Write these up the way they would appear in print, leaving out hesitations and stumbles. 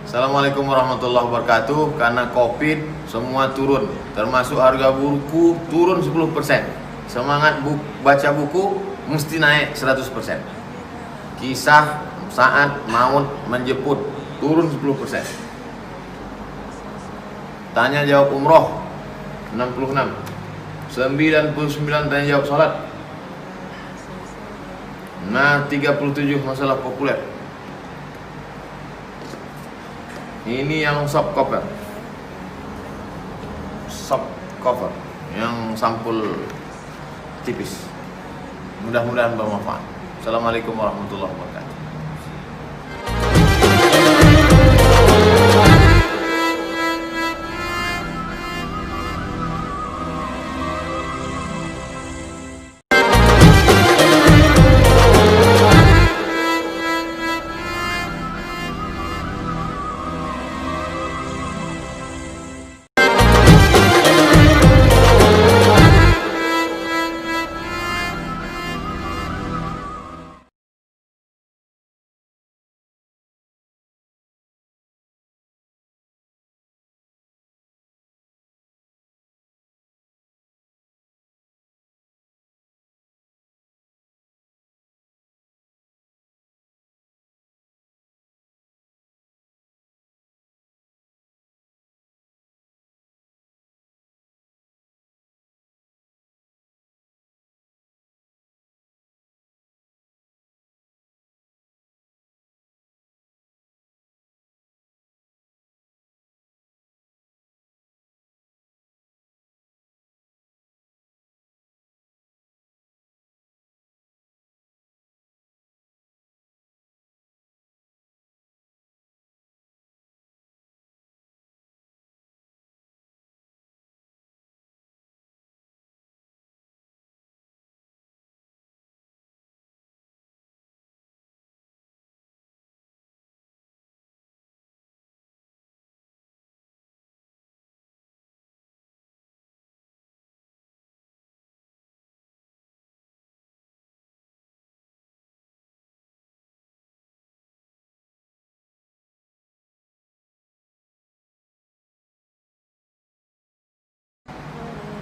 Assalamualaikum warahmatullahi wabarakatuh. Karena COVID semua turun, termasuk harga buku turun 10%. Semangat baca buku mesti naik 100%. Kisah saat maut menjemput turun 10%. Tanya jawab umroh 66. 99 tanya jawab salat. Nah, 37 masalah populer. Ini yang soft cover yang sampul tipis. Mudah-mudahan bermanfaat. Assalamualaikum warahmatullahi wabarakatuh.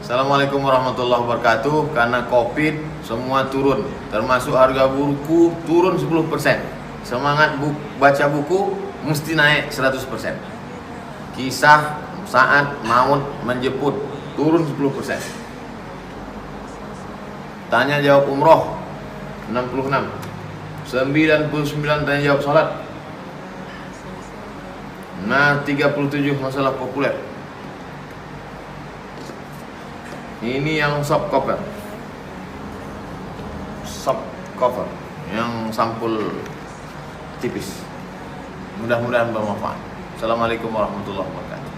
Assalamualaikum warahmatullahi wabarakatuh. Karena COVID semua turun, termasuk harga buku turun 10%. Semangat baca buku mesti naik 100%. Kisah saat maut menjemput turun 10%. Tanya jawab umroh 66. 99 tanya jawab salat. Nah, 37 masalah populer. Ini yang soft cover yang sampul tipis. Mudah-mudahan bermanfaat. Assalamualaikum warahmatullahi wabarakatuh.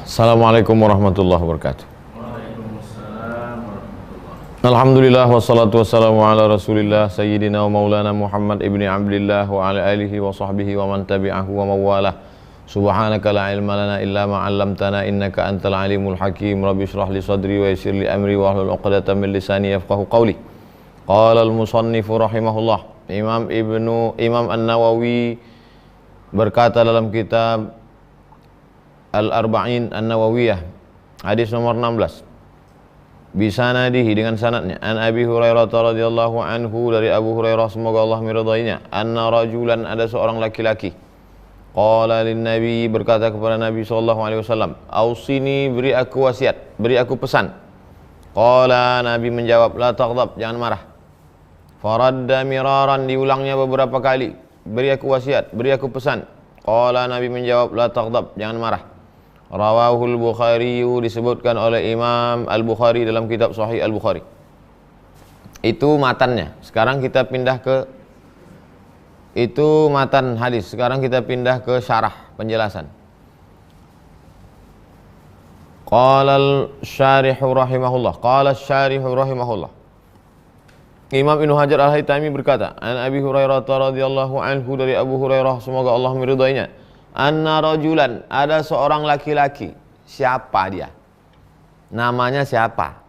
Assalamualaikum warahmatullahi wabarakatuh. Alhamdulillah wassalatu wassalamu ala rasulillah sayyidina wa maulana Muhammad ibni Abdillah wa ala alihi wa sahbihi wa man tabi'ahu wa mawalah. Subhanaka la ilma lana illa ma 'allamtana innaka antal alimul hakim. Rabbi shrah li sadri wa yassir li amri wa hlul 'uqdatam min lisani yafqahu qawli. Qala al-musannifu rahimahullah, Imam An-Nawawi berkata dalam kitab Al-Arba'in An-Nawawiyah, hadis nomor 16, bisanadihi, dengan sanadnya, an Abi Hurairah radhiyallahu anhu, dari Abu Hurairah semoga Allah meridainya, anna rajulan, ada seorang laki-laki, qala lin Nabi, berkata kepada Nabi sallallahu alaihi wasallam, ausini, beri aku wasiat, beri aku pesan. Qala, Nabi menjawab, la taghdab, jangan marah. Faradda miraran, diulangnya beberapa kali, beri aku wasiat, beri aku pesan. Qala, Nabi menjawab, la taghdab, jangan marah. Rawahul Bukhari, disebutkan oleh Imam Al-Bukhari dalam kitab Sahih Al-Bukhari. Itu matannya. Sekarang kita pindah ke, itu matan hadis. Sekarang kita pindah ke syarah, penjelasan. Qala al-syarihu rahimahullah, qala al-syarihu rahimahullah, Imam Ibnu Hajar Al-Haytami berkata, an Abi Hurairah radhiyallahu anhu, dari Abu Hurairah semoga Allah meridainya, anna rajulan, ada seorang laki-laki. Siapa dia? Namanya siapa?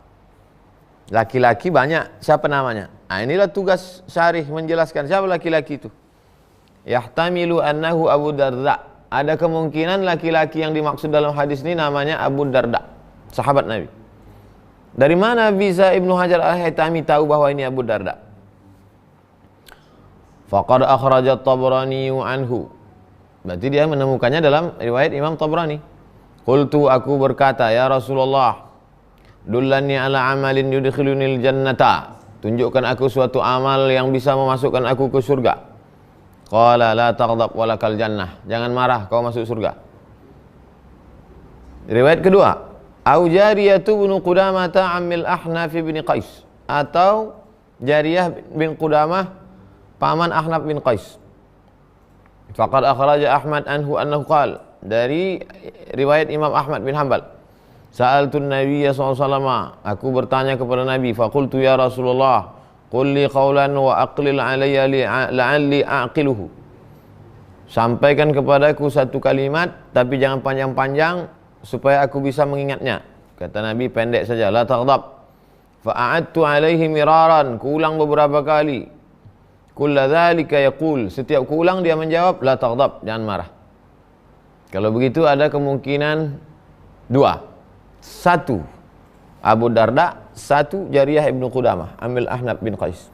Laki-laki banyak, siapa namanya? Nah, inilah tugas syarih menjelaskan siapa laki-laki itu. Yahtamilu annahu Abu Darda, ada kemungkinan laki-laki yang dimaksud dalam hadis ini namanya Abu Darda, sahabat Nabi. Dari mana bisa Ibnu Hajar Al-Haytami tahu bahwa ini Abu Darda? Faqad akhrajat Tabrani anhu, berarti dia menemukannya dalam riwayat Imam Tabrani. Qultu, aku berkata, ya Rasulullah, dullani ala amalin yudkhilunil jannata, tunjukkan aku suatu amal yang bisa memasukkan aku ke surga. Qala la taghdab walakal jannah, jangan marah, kau masuk surga. Riwayat kedua, au jariyatu bin Qudamah ta'amil Ahnaf bin Qais, atau Jariyah bin Qudamah paman Ahnaf bin Qais. Faqad akhraja Ahmad anhu annahu qala, dari riwayat Imam Ahmad bin Hanbal, sa'altun Nabiyya sallallahu alaihi wasallam, aku bertanya kepada Nabi, faqultu ya Rasulullah, qul li qawlan wa aqlil alayya la'alli aqiluhu, sampaikan kepadaku satu kalimat tapi jangan panjang-panjang supaya aku bisa mengingatnya. Kata Nabi, pendek saja, la taghdab. Fa'adtu alaihi miraran, kuulang beberapa kali. Kulla dzalika yaqul, setiap kuulang dia menjawab, la taghdab, jangan marah. Kalau begitu ada kemungkinan dua. Satu Abu Darda, satu Jariyah ibnu Qudamah amil Ahnaf bin Qais.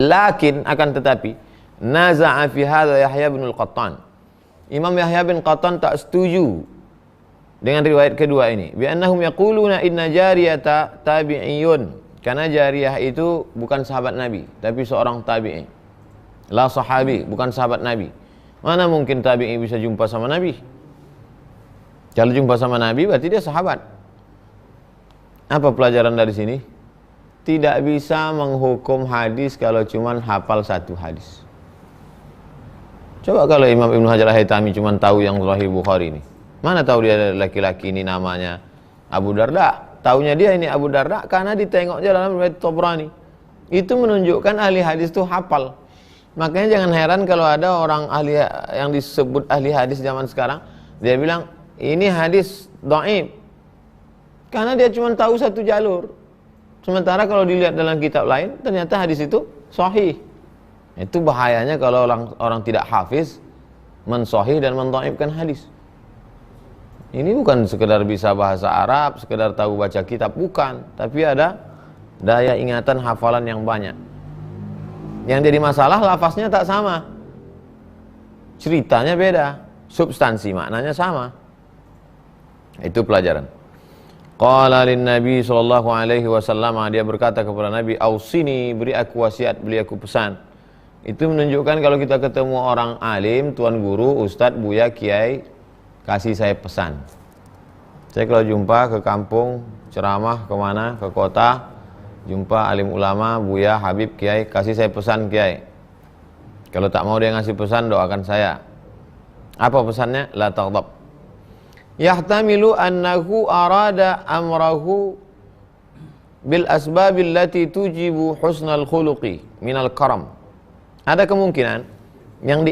Lakin, akan tetapi, naza'a fi hadza Yahya bin Al-Qattan, Imam Yahya bin Qattan tak setuju dengan riwayat kedua ini. Bi annahum yaquluna inna jariyata tabi'iyun, karena Jariyah itu bukan sahabat Nabi, tapi seorang tabi'i. La sahabi, bukan sahabat Nabi. Mana mungkin tabi'i bisa jumpa sama Nabi? Kalau jumpa sama Nabi berarti dia sahabat. Apa pelajaran dari sini? Tidak bisa menghukum hadis kalau cuma hafal satu hadis. Coba kalau Imam Ibnu Hajar Al-Haytami cuma tahu yang Sahih Bukhari ini. Mana tahu dia laki-laki ini namanya Abu Darda? Taunya dia ini Abu Darda karena ditengoknya dalam riwayat Tabrani. Itu menunjukkan ahli hadis itu hafal. Makanya jangan heran kalau ada orang ahli yang disebut ahli hadis zaman sekarang, dia bilang ini hadis dhaif karena dia cuma tahu satu jalur. Sementara kalau dilihat dalam kitab lain ternyata hadis itu sahih. Itu bahayanya kalau orang tidak hafiz mensahih dan mendhaifkan hadis. Ini bukan sekedar bisa bahasa Arab, sekedar tahu baca kitab, bukan. Tapi ada daya ingatan hafalan yang banyak. Yang jadi masalah lafaznya tak sama. Ceritanya beda, substansi maknanya sama. Itu pelajaran. Qala lin Nabi sallallahu alaihi wasallam, dia berkata kepada Nabi, ausini, beri aku wasiat, beri aku pesan. Itu menunjukkan kalau kita ketemu orang alim, tuan guru, ustadz, buya, kiai, kasih saya pesan. Saya kalau jumpa ke kampung, ceramah kemana, ke kota, jumpa alim ulama, buya, habib, kiai, kasih saya pesan kiai. Kalau tak mau dia ngasih pesan, doakan saya. Apa pesannya? La taghdab. yahtamilu annahu arada amrahu bil asbabil lati tujibu husnal khuluqi minal karam. Ada kemungkinan yang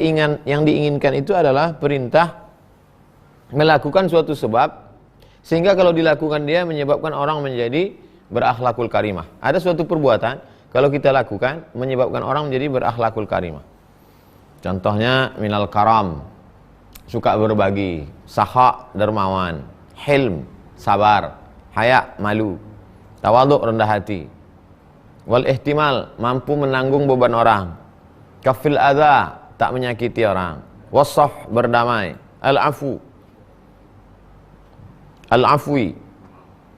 diinginkan itu adalah perintah melakukan suatu sebab sehingga kalau dilakukan dia menyebabkan orang menjadi berakhlakul karimah. Ada suatu perbuatan kalau kita lakukan menyebabkan orang menjadi berakhlakul karimah. Contohnya minal karam, suka berbagi, sakha dermawan, hilm sabar, haya malu, tawaduk rendah hati, wal ihtimal mampu menanggung beban orang, kafil adha tak menyakiti orang, wasaf berdamai, al-afwi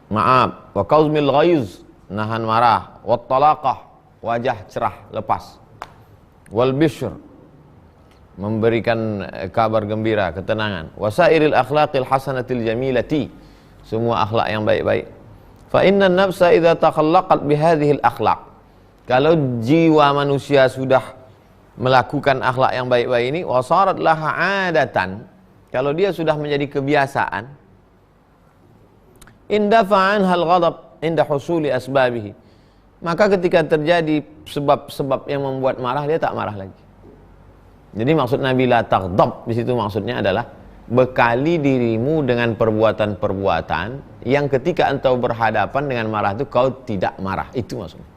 maaf, wa qauzmil ghaiz nahan marah, wat talaqah wajah cerah lepas, wal bishr memberikan kabar gembira, ketenangan, wasairil akhlaqil hasanatil jamilati, semua akhlak yang baik-baik. Fa inna nafsa idza takhallaqat bihadhil akhlaq, kalau jiwa manusia sudah melakukan akhlak yang baik-baik ini, wasarat laha adatan, kalau dia sudah menjadi kebiasaan, indafa'an hal ghadab inda husuli asbabihi, maka ketika terjadi sebab-sebab yang membuat marah, dia tak marah lagi. Jadi maksud Nabi la taghdab di situ maksudnya adalah bekali dirimu dengan perbuatan-perbuatan yang ketika engkau berhadapan dengan marah itu kau tidak marah. Itu maksudnya.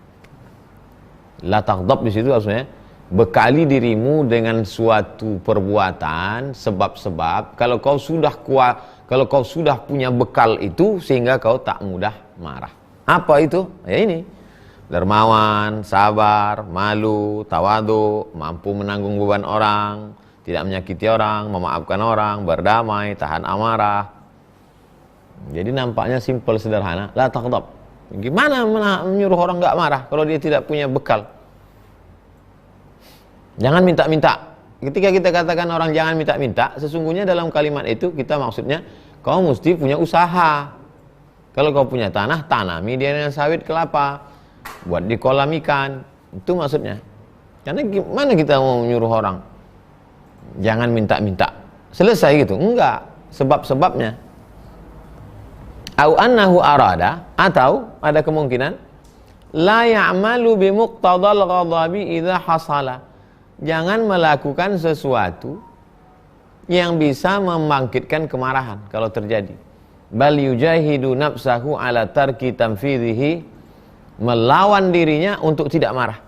La taghdab di situ maksudnya bekali dirimu dengan suatu perbuatan sebab-sebab kalau kau sudah kuat, kalau kau sudah punya bekal itu sehingga kau tak mudah marah. Apa itu? Ya ini. Dermawan, sabar, malu, tawadu, mampu menanggung beban orang, tidak menyakiti orang, memaafkan orang, berdamai, tahan amarah. Jadi nampaknya simpel sederhana. La taghdab. Gimana menyuruh orang enggak marah kalau dia tidak punya bekal? Jangan minta-minta. Ketika kita katakan orang jangan minta-minta, sesungguhnya dalam kalimat itu kita maksudnya kau mesti punya usaha. Kalau kau punya tanah, tanami dia dengan sawit kelapa, buat di kolam ikan. Itu maksudnya. Karena gimana kita mau menyuruh orang jangan minta-minta, selesai gitu? Enggak, sebab-sebabnya. Au annahu arada, atau ada kemungkinan la ya'malu bi muqtadal ghadabi idza hasala, jangan melakukan sesuatu yang bisa membangkitkan kemarahan kalau terjadi. Bal yujahidu nafsahu ala tarki tanfidhihi, melawan dirinya untuk tidak marah.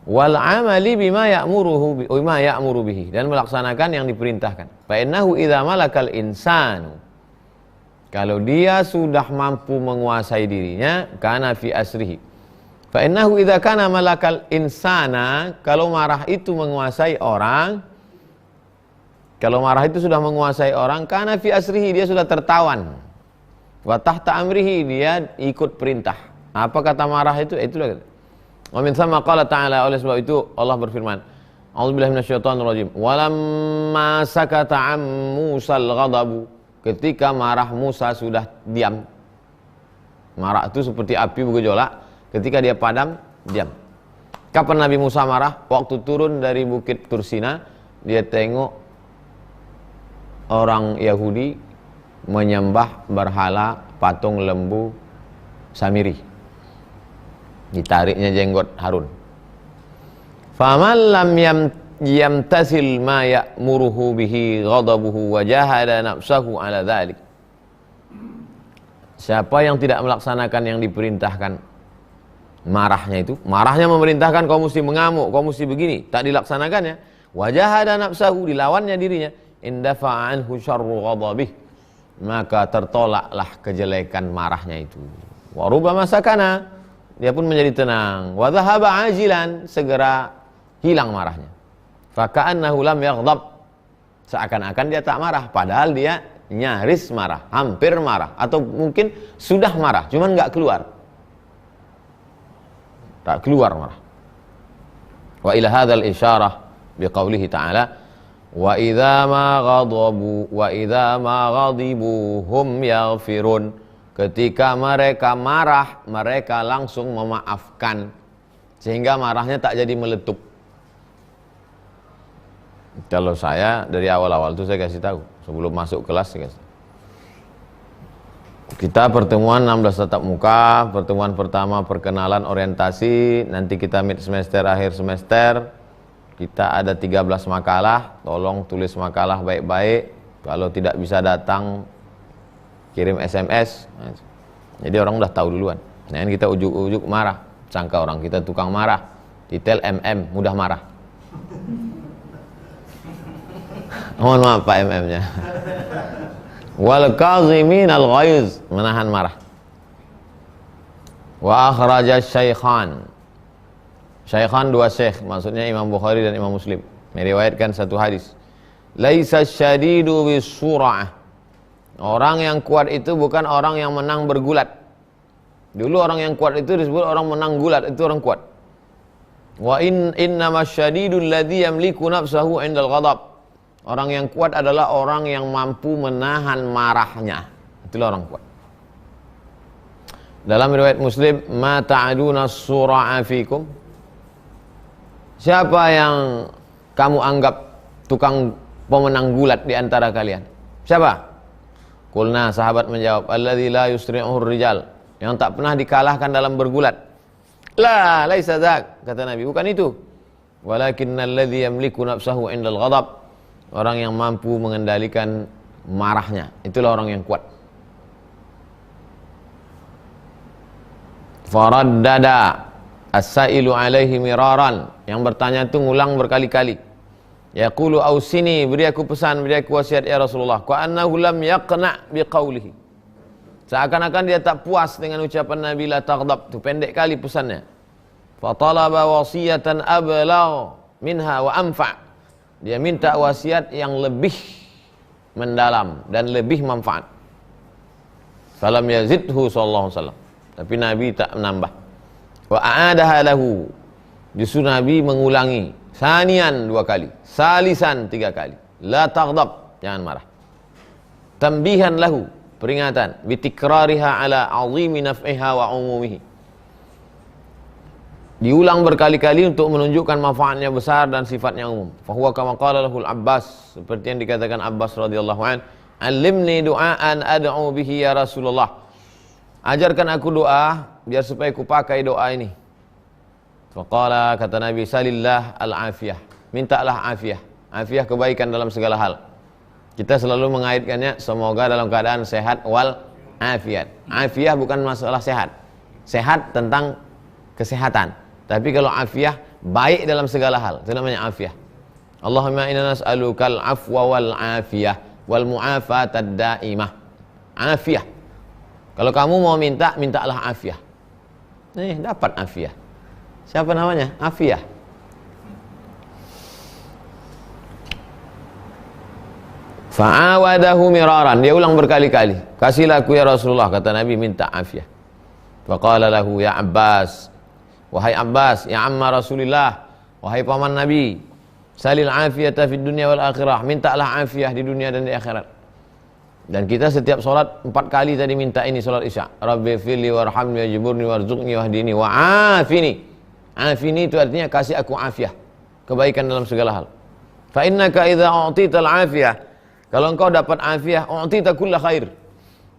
Wal amali bima ya'muru bihi, dan melaksanakan yang diperintahkan. Fa innahu idza malakal insanu, kalau dia sudah mampu menguasai dirinya, kana fi asrihi. Fa innahu idza kana malakal insana, kalau marah itu menguasai orang, kalau marah itu sudah menguasai orang, kana fi asrihi, dia sudah tertawan. Wa tahta amrihi, dia ikut perintah. Apa kata marah itu? Itulah. Wa min tsama qala ta'ala, oleh sebab itu Allah berfirman, A'udzubillahi minasyaitonir rajim. Walamma sakata 'an Musal ghadabu, ketika marah Musa sudah diam. Marah itu seperti api bergejolak, ketika dia padam, diam. Kapan Nabi Musa marah? Waktu turun dari bukit Tursina, dia tengok orang Yahudi menyembah berhala patung lembu Samiri. Ditariknya jenggot Harun. Faman lam yamtasil ma ya'muruhu bihi ghadabuhu wa jahada nafsahu ala dhalik. Siapa yang tidak melaksanakan yang diperintahkan marahnya itu, marahnya memerintahkan kau mesti mengamuk, kau mesti begini, tak dilaksanakannya, wa jahada nafsahu, dilawannya dirinya, indafa anhu syarru ghadabih, maka tertolaklah kejelekan marahnya itu. Wa rubbama sakana, dia pun menjadi tenang. Wa dhahaba ajilan, segera hilang marahnya. Fa ka'annahu lam yaghdab, seakan-akan dia tak marah, padahal dia nyaris marah, hampir marah, atau mungkin sudah marah, cuman enggak keluar. Tak keluar marah. Wa ila hadzal isyarah biqaulihi ta'ala, wa idza ma ghadibu hum yaghfirun. Ketika mereka marah, mereka langsung memaafkan, sehingga marahnya tak jadi meletup. Kalau saya dari awal-awal itu saya kasih tahu sebelum masuk kelas saya kasih. Kita pertemuan 16 tatap muka, pertemuan pertama perkenalan orientasi, nanti kita mid semester akhir semester. Kita ada 13 makalah, tolong tulis makalah baik-baik. Kalau tidak bisa datang kirim SMS. Jadi orang udah tahu duluan. Nah, ini kita ujuk-ujuk marah, sangka orang kita tukang marah. Detail mudah marah. Mohon maaf Pak nya. Wal kazimin al ghaiz, menahan marah. Wa akhraja syaikhan. Syaikhan dua syekh, maksudnya Imam Bukhari dan Imam Muslim, meriwayatkan satu hadis. Laisa syadidu bisur'ah. Orang yang kuat itu bukan orang yang menang bergulat. Dulu orang yang kuat itu disebut orang menang gulat, itu orang kuat. Wa innamas syadidul ladzi yamliku nafsahu 'indal ghadab. Orang yang kuat adalah orang yang mampu menahan marahnya. Itulah orang kuat. Dalam riwayat Muslim, ma ta'aduna sura'a fikum. Siapa yang kamu anggap tukang pemenang gulat di antara kalian? Siapa? Qulna, sahabat menjawab, alladzi la yusri'uhur rijal, yang tak pernah dikalahkan dalam bergulat. La, laisa dzak, kata Nabi, bukan itu. Walakinnal ladzi yamliku nafsahu 'indal ghadab. Orang yang mampu mengendalikan marahnya, itulah orang yang kuat. Faraddada as-sailu alaihi miraran, yang bertanya itu ngulang berkali-kali. Yaqulu ausini, beri aku pesan, beri aku wasiat ya Rasulullah. Ka annahu lam yaqna biqaulihi. Seakan-akan dia tak puas dengan ucapan Nabi la taghdab, itu pendek kali pesannya. Fa talaba wasiyatan ablagh minha wa anfa'. Dia minta wasiat yang lebih mendalam dan lebih manfaat. Falam yazidhu sallallahu alaihi wasallam. Tapi Nabi tak menambah. Wa a'adaha lahu. Justru Nabi mengulangi. Sanian 2 kali. Salisan 3 kali. La taghdab. Jangan marah. Tambihan lahu. Peringatan. Bitikrariha ala azimi naf'iha wa umumihi. Diulang berkali-kali untuk menunjukkan manfaatnya besar dan sifatnya umum. Fahuwa kama qala lahul Abbas. Seperti yang dikatakan Abbas radhiyallahu an. Alimni du'aan ad'u bihi ya Rasulullah. Ajarkan aku doa biar supaya aku pakai doa ini. Faqala, kata Nabi, salillah al-afiyah. Mintalah afiyah. Afiyah kebaikan dalam segala hal. Kita selalu mengaitkannya semoga dalam keadaan sehat wal afiyat. Afiyah bukan masalah sehat. Sehat tentang kesehatan. Tapi kalau afiyah baik dalam segala hal, itu namanya afiyah. Allahumma inna nas'alukal afwa wal afiyah wal mu'afatad daimah. Afiyah. Kalau kamu mau minta, mintalah afiyah. Nih, dapat afiyah. Siapa namanya? Afiyah. Fa'awadahu miraran. Dia ulang berkali-kali. Kasihlah aku ya Rasulullah, kata Nabi, minta afiyah. Faqala lahu ya Abbas. Wahai Abbas, ya amma Rasulillah, wahai paman Nabi, salil afiyata fid dunya wal akhirah. Mintalah afiyah di dunia dan di akhirat. Dan kita setiap sholat 4 kali tadi minta ini sholat isya. Rabbi firli warhamni wajburni warzuqni wahdini wa'afini. Afini itu artinya kasih aku afiyah, kebaikan dalam segala hal. Fa innaka idza u'tita al-afiyah, kalau engkau dapat afiyah, u'tita kulla khair.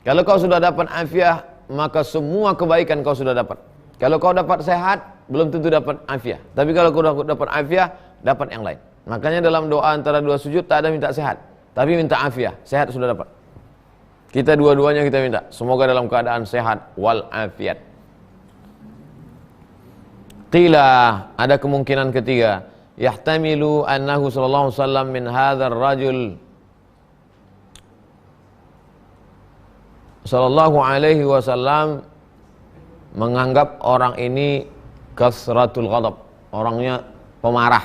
Kalau kau sudah dapat afiyah, maka semua kebaikan kau sudah dapat. Kalau kau dapat sehat, belum tentu dapat afiyah. Tapi kalau kau dapat afiyah, dapat yang lain. Makanya dalam doa antara 2 sujud tak ada minta sehat, tapi minta afiyah. Sehat sudah dapat. Kita dua-duanya kita minta. Semoga dalam keadaan sehat wal afiyat. Qila, ada kemungkinan ketiga. Yahtamilu annahu sallallahu alaihi wasallam min hadzal rajul sallallahu alaihi wasallam menganggap orang ini kasratul ghadab, orangnya pemarah.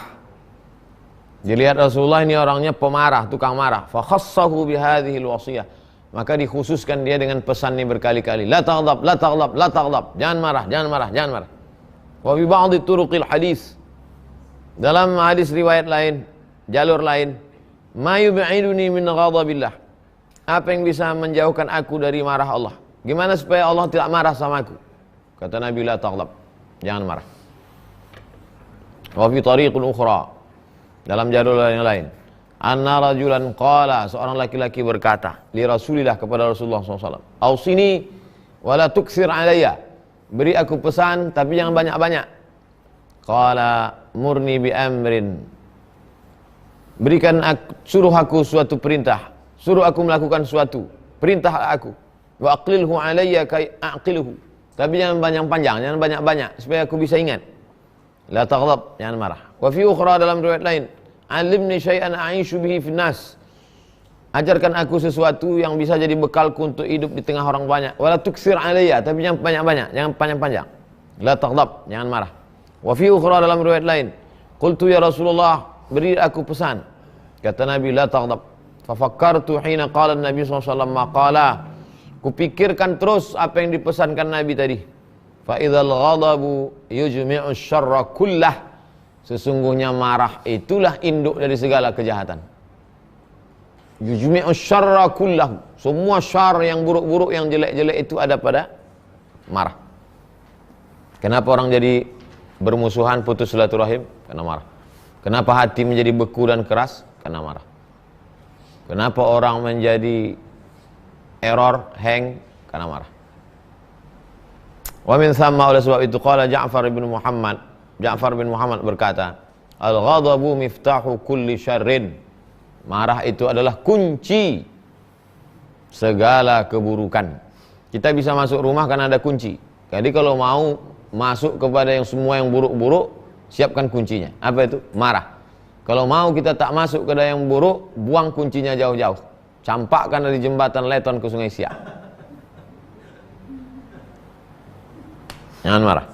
Dilihat Rasulullah ini orangnya pemarah, tukang marah. Fa khassahu bi hadhihi alwasiyah. Maka dikhususkan dia dengan pesan ini berkali-kali. La taghdab, la taghdab, la taghdab. Jangan marah, jangan marah, jangan marah. Wa bi ba'dhi turuqil hadis. Dalam hadis riwayat lain, jalur lain, ma yub'iduni min ghadabillah. Apa yang bisa menjauhkan aku dari marah Allah? Gimana supaya Allah tidak marah sama aku? Kata Nabi, la taghdab. Jangan marah. Wa fi tariqul ukhra. Dalam jalur yang lain. anna rajulan qala, seorang laki-laki berkata li Rasulillah, kepada Rasulullah SAW, ausini wala tuksir alayya, beri aku pesan tapi jangan banyak-banyak. Qala murni bi amrin, berikan suruh aku suatu perintah, suruh aku melakukan suatu perintah aku. Wa aqlilhu alayya kai aqiluhu, tapi jangan panjang-panjang, jangan banyak-banyak, supaya aku bisa ingat. La taghdab, jangan marah. Wa fi ukhra, dalam riwayat lain, alimni syai'an a'ishu bihi fin nas, ajarkan aku sesuatu yang bisa jadi bekalku untuk hidup di tengah orang banyak. Wala tuksir alayya, tapi jangan banyak-banyak, jangan panjang-panjang. La taghdab, jangan marah. Wa fi ukhra, dalam riwayat lain, qultu ya Rasulullah, beri aku pesan. Kata Nabi, la taghdab. Fa fakkartu hina qala Nabi SAW maqala, kupikirkan terus apa yang dipesankan Nabi tadi. Fa idzal ghadabu yujmi'u syarra kullah, sesungguhnya marah itulah induk dari segala kejahatan. Yujmi'u syarra kullah, semua syar yang buruk-buruk, yang jelek-jelek itu ada pada marah. Kenapa orang jadi bermusuhan, putus silaturahim? Karena marah. Kenapa hati menjadi beku dan keras? Karena marah. Kenapa orang menjadi error, hang? Karena marah. Wa min thamma, oleh sebab itu, qala Ja'far bin Muhammad berkata, al-ghadabu miftahu kulli syarrin, marah itu adalah kunci segala keburukan. Kita bisa masuk rumah karena ada kunci. Jadi kalau mau masuk kepada yang semua yang buruk-buruk, siapkan kuncinya. Apa itu? Marah. Kalau mau kita tak masuk ke yang buruk, buang kuncinya jauh-jauh, campakkan dari jembatan Leton ke Sungai Siak. Jangan marah.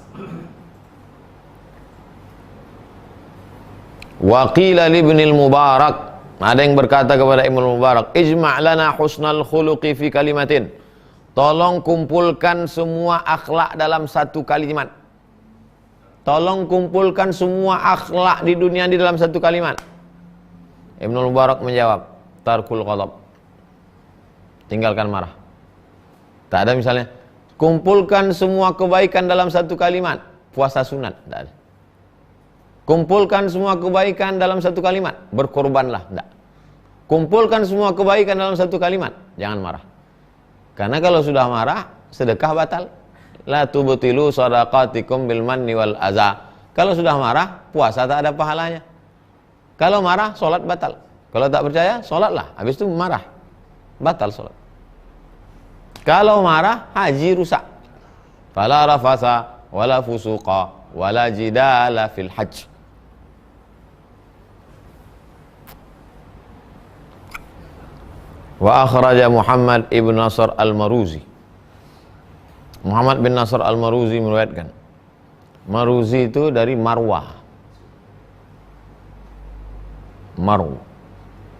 Wa qila li Ibnul Mubarak, ada yang berkata kepada Ibnul Mubarak, ijma' lana husnal khuluqi fi kalimatin, tolong kumpulkan semua akhlak dalam satu kalimat. Tolong kumpulkan semua akhlak di dunia di dalam satu kalimat. Ibnul Mubarak menjawab, tarkul ghadab, tinggalkan marah. Tak ada misalnya, kumpulkan semua kebaikan dalam satu kalimat, puasa sunat, tak ada. Kumpulkan semua kebaikan dalam satu kalimat, berkorbanlah, tak. Kumpulkan semua kebaikan dalam satu kalimat, jangan marah. Karena kalau sudah marah, sedekah batal. La tubtilu shadaqatikum bil manni wal adza. Kalau sudah marah, puasa tak ada pahalanya. Kalau marah, solat batal. Kalau tak percaya, solatlah. Habis itu marah, batal solat. Kalau marah, haji rusak. Fala rafasa wala fusuqa wala jidala fil hajj. Wa akhraja Muhammad ibn Nasr al-Maruzi. Muhammad bin Nasr al-Maruzi meriwayatkan. Maruzi itu dari Marwah. Maru.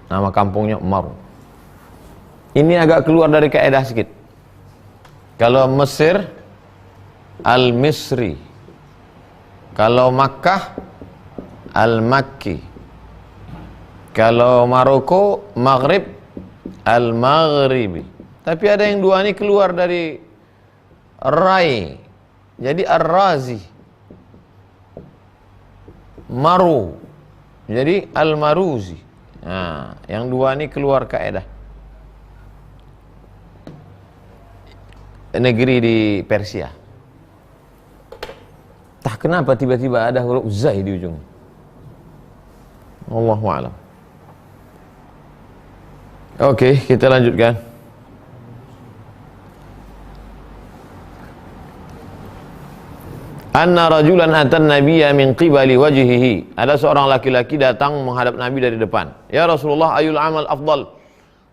Nama kampungnya Maru. Ini agak keluar dari kaidah sedikit. Kalau Mesir, Al-Misri. Kalau Makkah, Al-Makki. Kalau Maroko, Maghrib, Al-Maghribi. Tapi ada yang dua ini keluar dari Rai, jadi Ar-Razi. Maru, jadi Al-Maruzi. Nah, yang dua ini keluar kaidah. Negeri di Persia. Tak kenapa tiba-tiba ada huruf zai di ujung. Wallahu a'lam. Oke, kita lanjutkan. Anna rajulan atan nabiyya min qibali wajhihi, ada seorang laki-laki datang menghadap Nabi dari depan. Ya Rasulullah, ayul amal afdal,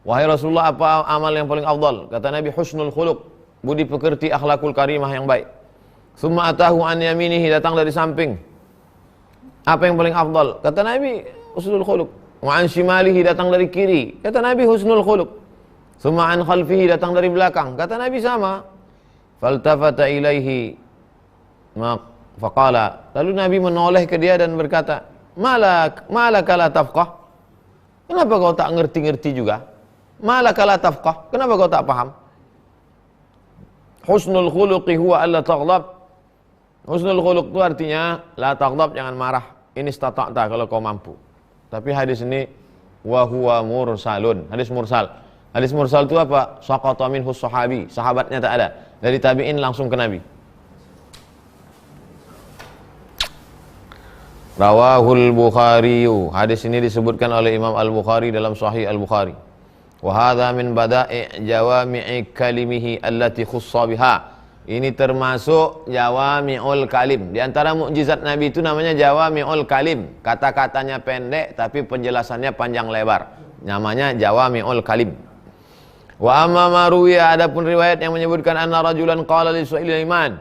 wahai Rasulullah, apa amal yang paling afdal? Kata Nabi, husnul khuluq, budi pekerti, akhlakul karimah yang baik. Summa atahu an yaminihi, datang dari samping. Apa yang paling afdal? Kata Nabi, husnul khuluq. Wa an shimalihi, datang dari kiri. Kata Nabi, husnul khuluq. Summa an khalfihi, datang dari belakang. Kata Nabi, sama. Faltafata ilaihi faqala, lalu Nabi menoleh ke dia dan berkata, malaka la tafqah, kenapa kau tak ngerti-ngerti juga? Malaka la tafqah, kenapa kau tak paham? Husnul khuluqi huwa alla taghdab. Husnul khuluq itu artinya la taghdab, jangan marah. Ini istata'ta, kalau kau mampu. Tapi hadis ini wa huwa mursalun. Hadis mursal. Hadis mursal itu apa? Saqata minhu sahabi, sahabatnya tak ada. Dari tabi'in langsung ke Nabi. Rawahul Bukhari. Hadis ini disebutkan oleh Imam Al-Bukhari dalam Sahih Al-Bukhari. Wa hadza min bada'i jawami'i kalimihi allati khussa biha. Ini termasuk jawami'ul kalim. Di antara mukjizat Nabi itu namanya jawami'ul kalim. Kata-katanya pendek tapi penjelasannya panjang lebar. Namanya jawami'ul kalim. Wa amma maruya, adapun riwayat yang menyebutkan anna rajulan qala li Sulaiman.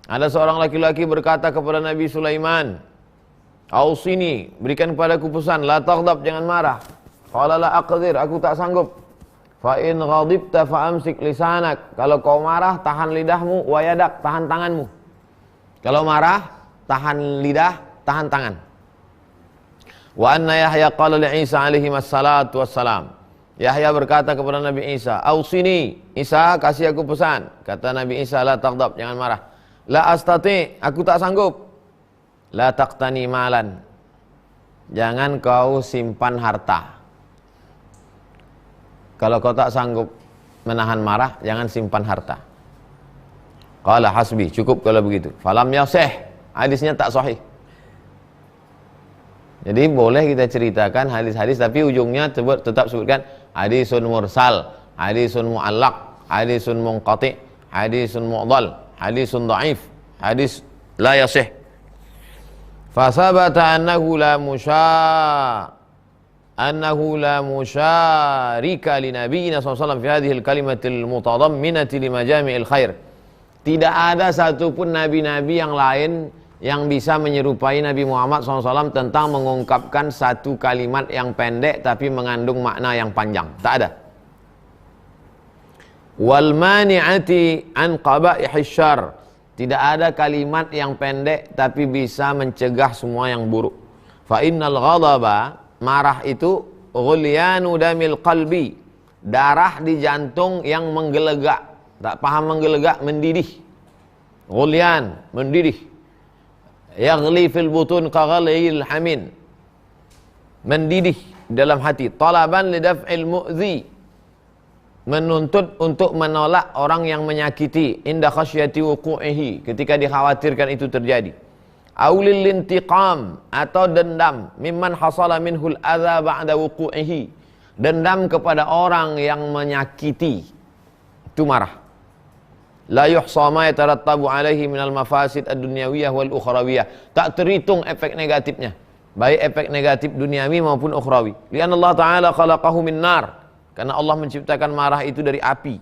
Ada seorang laki-laki berkata kepada Nabi Sulaiman, "Ausini, berikan kepadaku pesan, la taghdab, jangan marah." Qala la aqdir, aku tak sanggup. Fa in ghadibta fa amsik lisanak. Kalau kau marah, tahan lidahmu, wa yadak, tahan tanganmu. Kalau marah, tahan lidah, tahan tangan. Wa anna Yahya qala li Isa alaihi wassalatu wassalam. Yahya berkata kepada Nabi Isa, "Ausini, Isa, kasih aku pesan." Kata Nabi Isa, "La taghdab, jangan marah." "La astati, aku tak sanggup." "La taqtani malan." Jangan kau simpan harta. Kalau kau tak sanggup menahan marah, jangan simpan harta. Qala hasbi, cukup kalau begitu. Falam yasih, hadisnya tak sahih. Jadi boleh kita ceritakan hadis-hadis tapi ujungnya tetap sebutkan hadisun mursal, hadisun mu'allaq, hadisun munqati, hadisun mu'dal, hadisun dhaif, hadis la yasih. Fasabata annahu la musyarika li nabiyina SAW fi hadhihi al-kalimatil mutadamminati li majami'il khair. Tidak ada satupun nabi-nabi yang lain yang bisa menyerupai Nabi Muhammad SAW tentang mengungkapkan satu kalimat yang pendek tapi mengandung makna yang panjang. Tak ada. Wal mani'ati an qaba'ihish syarr. Tidak ada kalimat yang pendek tapi bisa mencegah semua yang buruk. Fa innal ghadaba, marah itu ghulyanu damil qalbi, darah di jantung yang menggelegak. Tak paham menggelegak, mendidih. Ghulyan, mendidih. Yaghli fil butun kaghalil hamin, mendidih dalam hati. Talaban lidaf'il mu'zi, menuntut untuk menolak orang yang menyakiti. Inda khasyati wuqu'ihi, ketika dikhawatirkan itu terjadi. Aulil lintiqam, atau dendam. Mimman hasala minhul adza ba'da wuqu'ihi, dendam kepada orang yang menyakiti, itu marah. La yuhsa ma yatarattabu alaihi minal mafasid ad-dunyawiyah wal ukhrawiyah. Tak terhitung efek negatifnya, baik efek negatif duniawi maupun ukhrawi. Lian Allah Ta'ala khalaqahu min nar, karena Allah menciptakan marah itu dari api.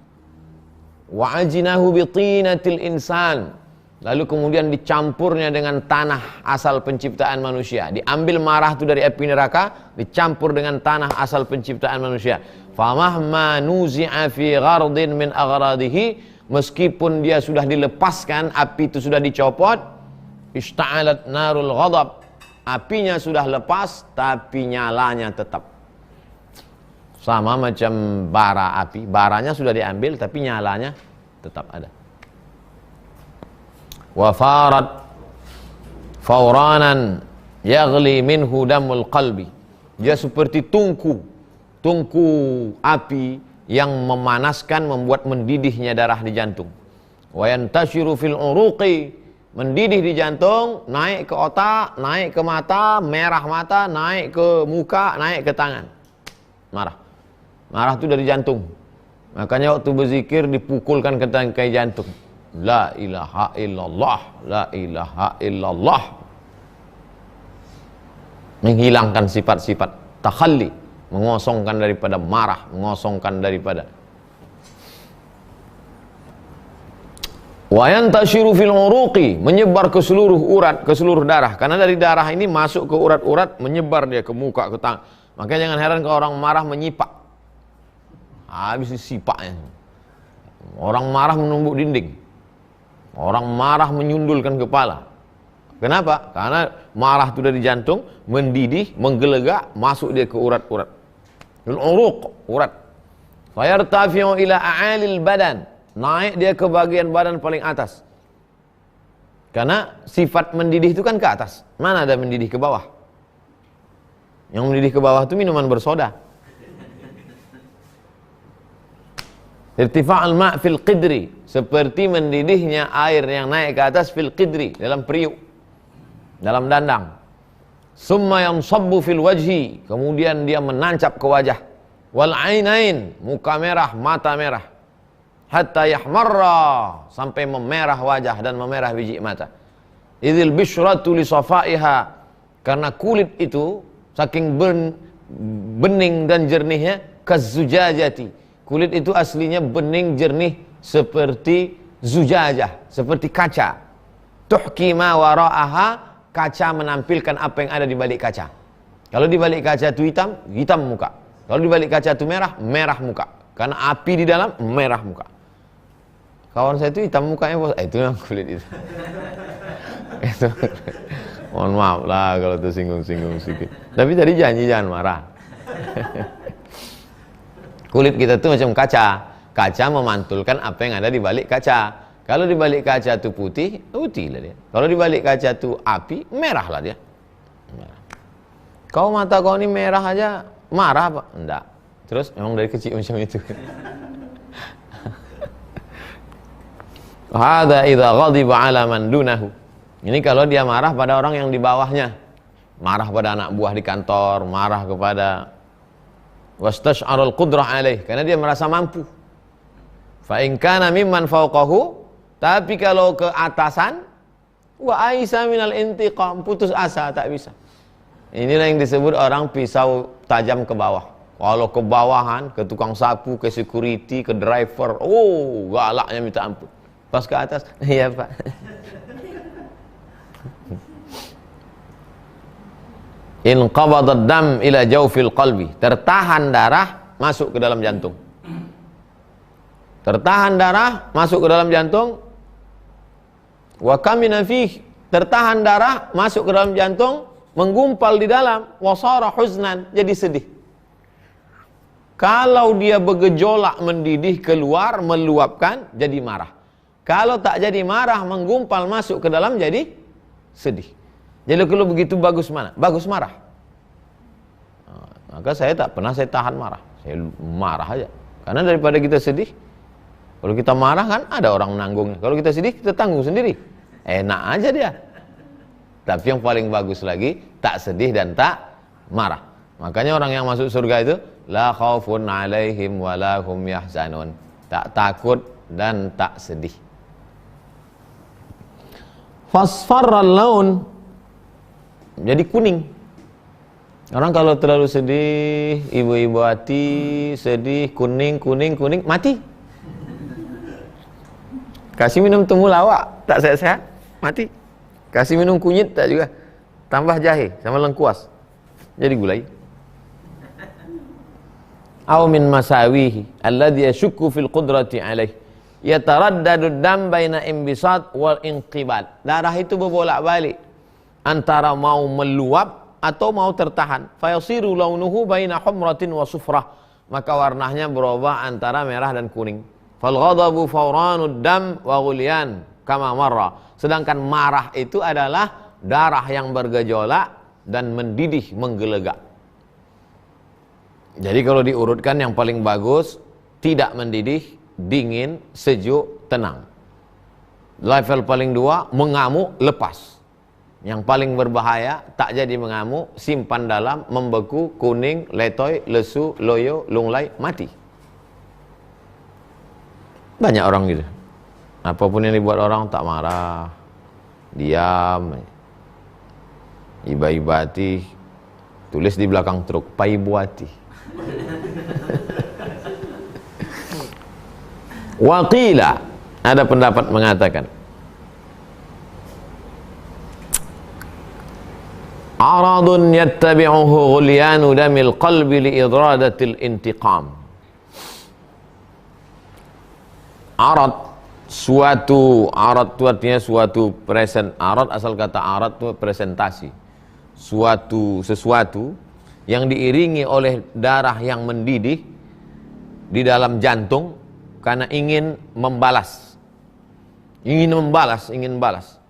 Wa ajinahu bi tinatil insan, lalu kemudian dicampurnya dengan tanah asal penciptaan manusia. Diambil marah itu dari api neraka, dicampur dengan tanah asal penciptaan manusia. Famahma nuzi'a fi ghardin min aghradihi, meskipun dia sudah dilepaskan, api itu sudah dicopot, ishta'alat narul ghadab, apinya sudah lepas tapi nyalanya tetap. Sama macam bara api, baranya sudah diambil tapi nyalanya tetap ada. Wa farat fawranan yaghli minhu damul qalbi, dia seperti tungku api yang memanaskan, membuat mendidihnya darah di jantung. Wa yantashiru fil uruqi, mendidih di jantung, naik ke otak, naik ke mata, merah mata, naik ke muka, naik ke tangan. Marah itu dari jantung. Makanya waktu berzikir dipukulkan ke tangkai jantung. La ilaha illallah, la ilaha illallah. Menghilangkan sifat-sifat takhalli, mengosongkan daripada marah, mengosongkan daripada. Wa yantashiru fil uruqi, menyebar ke seluruh urat, ke seluruh darah. Karena dari darah ini masuk ke urat-urat, menyebar dia ke muka, ke tangan. Makanya jangan heran kalau orang marah menyipak. Habis sipaknya. Orang marah menumbuk dinding. Orang marah menyundulkan kepala. Kenapa? Karena marah itu dari jantung, mendidih, menggelegak, masuk dia ke urat-urat. Uruq, urat. Fayartafi'u ila a'alil badan, naik dia ke bagian badan paling atas. Karena sifat mendidih itu kan ke atas. Mana ada mendidih ke bawah? Yang mendidih ke bawah itu minuman bersoda. Irtifa'ul ma' fil qidri, seperti mendidihnya air yang naik ke atas fil qidri, dalam periuk, dalam dandang. Summa yansabbu fil wajhi, kemudian dia menancap ke wajah. Wal ainain, muka merah, mata merah. Hatta yahmarra, sampai memerah wajah dan memerah biji mata. Idzil bisyratu li safaiha, karena kulit itu saking bening dan jernihnya, kazzujajati. Kulit itu aslinya bening jernih seperti zujajah, seperti kaca. Tuhki ma wara'aha, kaca menampilkan apa yang ada di balik kaca. Kalau di balik kaca itu hitam, hitam muka. Kalau di balik kaca itu merah, merah muka. Karena api di dalam, merah muka. Kawan saya itu hitam mukanya, bos. Itu yang kulit itu. Itu. Mohon maaf lah kalau itu singgung-singgung sedikit. Tapi tadi janji jangan marah. Kulit kita itu macam kaca. Kaca memantulkan apa yang ada di balik kaca. Kalau di balik kaca itu putih, putih lah dia. Kalau di balik kaca itu api, merah lah dia. Merah. Kau mata kau ini merah aja, marah apa? Enggak. Terus memang dari kecil macam itu. Hadza idza ghadiba 'ala man dunahu. Ini kalau dia marah pada orang yang di bawahnya. Marah pada anak buah di kantor, marah kepada wastash'arul qudrah alaih, karena dia merasa mampu. Fa in kana mimman fawqahu, tapi kalau ke atasan, wa aisa minal intiqam, putus asa, tak bisa. Inilah yang disebut orang pisau tajam ke bawah. Kalau ke bawahan, ke tukang sapu, ke security, ke driver, oh galaknya minta ampun. Pas ke atas, iya Pak. In qabadad dam ila jawfil qalbi, tertahan darah masuk ke dalam jantung. Tertahan darah masuk ke dalam jantung. Wa kamina fih, tertahan darah masuk ke dalam jantung, menggumpal di dalam, wasara huznan, jadi sedih. Kalau dia bergejolak mendidih keluar, meluapkan, jadi marah. Kalau tak jadi marah, menggumpal masuk ke dalam, jadi sedih. Jadi kalau begitu bagus mana? Bagus marah. Maka saya tak pernah saya tahan marah. Saya marah aja. Karena daripada kita sedih, kalau kita marah kan ada orang menanggungnya. Kalau kita sedih, kita tanggung sendiri. Enak aja dia. Tapi yang paling bagus lagi, tak sedih dan tak marah. Makanya orang yang masuk surga itu, la khaufun alaihim wa la hum yahzanun. Tak takut dan tak sedih. Fasfarral laun, jadi kuning. Orang kalau terlalu sedih, ibu-ibu hati sedih, kuning, mati. Kasih minum temulawak, tak sehat-sehat, mati. Kasih minum kunyit, tak juga. Tambah jahe sama lengkuas, jadi gulai. Aw min masawihi alladhi yashukku fil qudrati alaih, yataraddadu dam baina imbisat wal inqibad. Darah itu berbolak-balik antara mau meluap atau mau tertahan. Fayasiru launuhu baina humratin wa sufrah, maka warnanya berubah antara merah dan kuning. Fal ghadabu fawranud dam wa ghulyan kama marra. Sedangkan marah itu adalah darah yang bergejolak dan mendidih, menggelegak. Jadi kalau diurutkan yang paling bagus, tidak mendidih, dingin, sejuk, tenang. Level paling 2, mengamuk, lepas. Yang paling berbahaya, tak jadi mengamuk, simpan dalam, membeku, kuning, letoy, lesu, loyo, lunglai, mati. Banyak orang gitu. Apapun yang dibuat orang tak marah, diam. Iba-iba hati, tulis di belakang truk, paibu hati. Waqila, ada pendapat mengatakan, aradun yattabi'uhu ghulyanu damil qalbi liidradatil intiqam. Arad, suatu, arad itu artinya suatu present. Arad asal kata arad itu presentasi. Sesuatu yang diiringi oleh darah yang mendidih di dalam jantung karena ingin membalas. Ingin balas.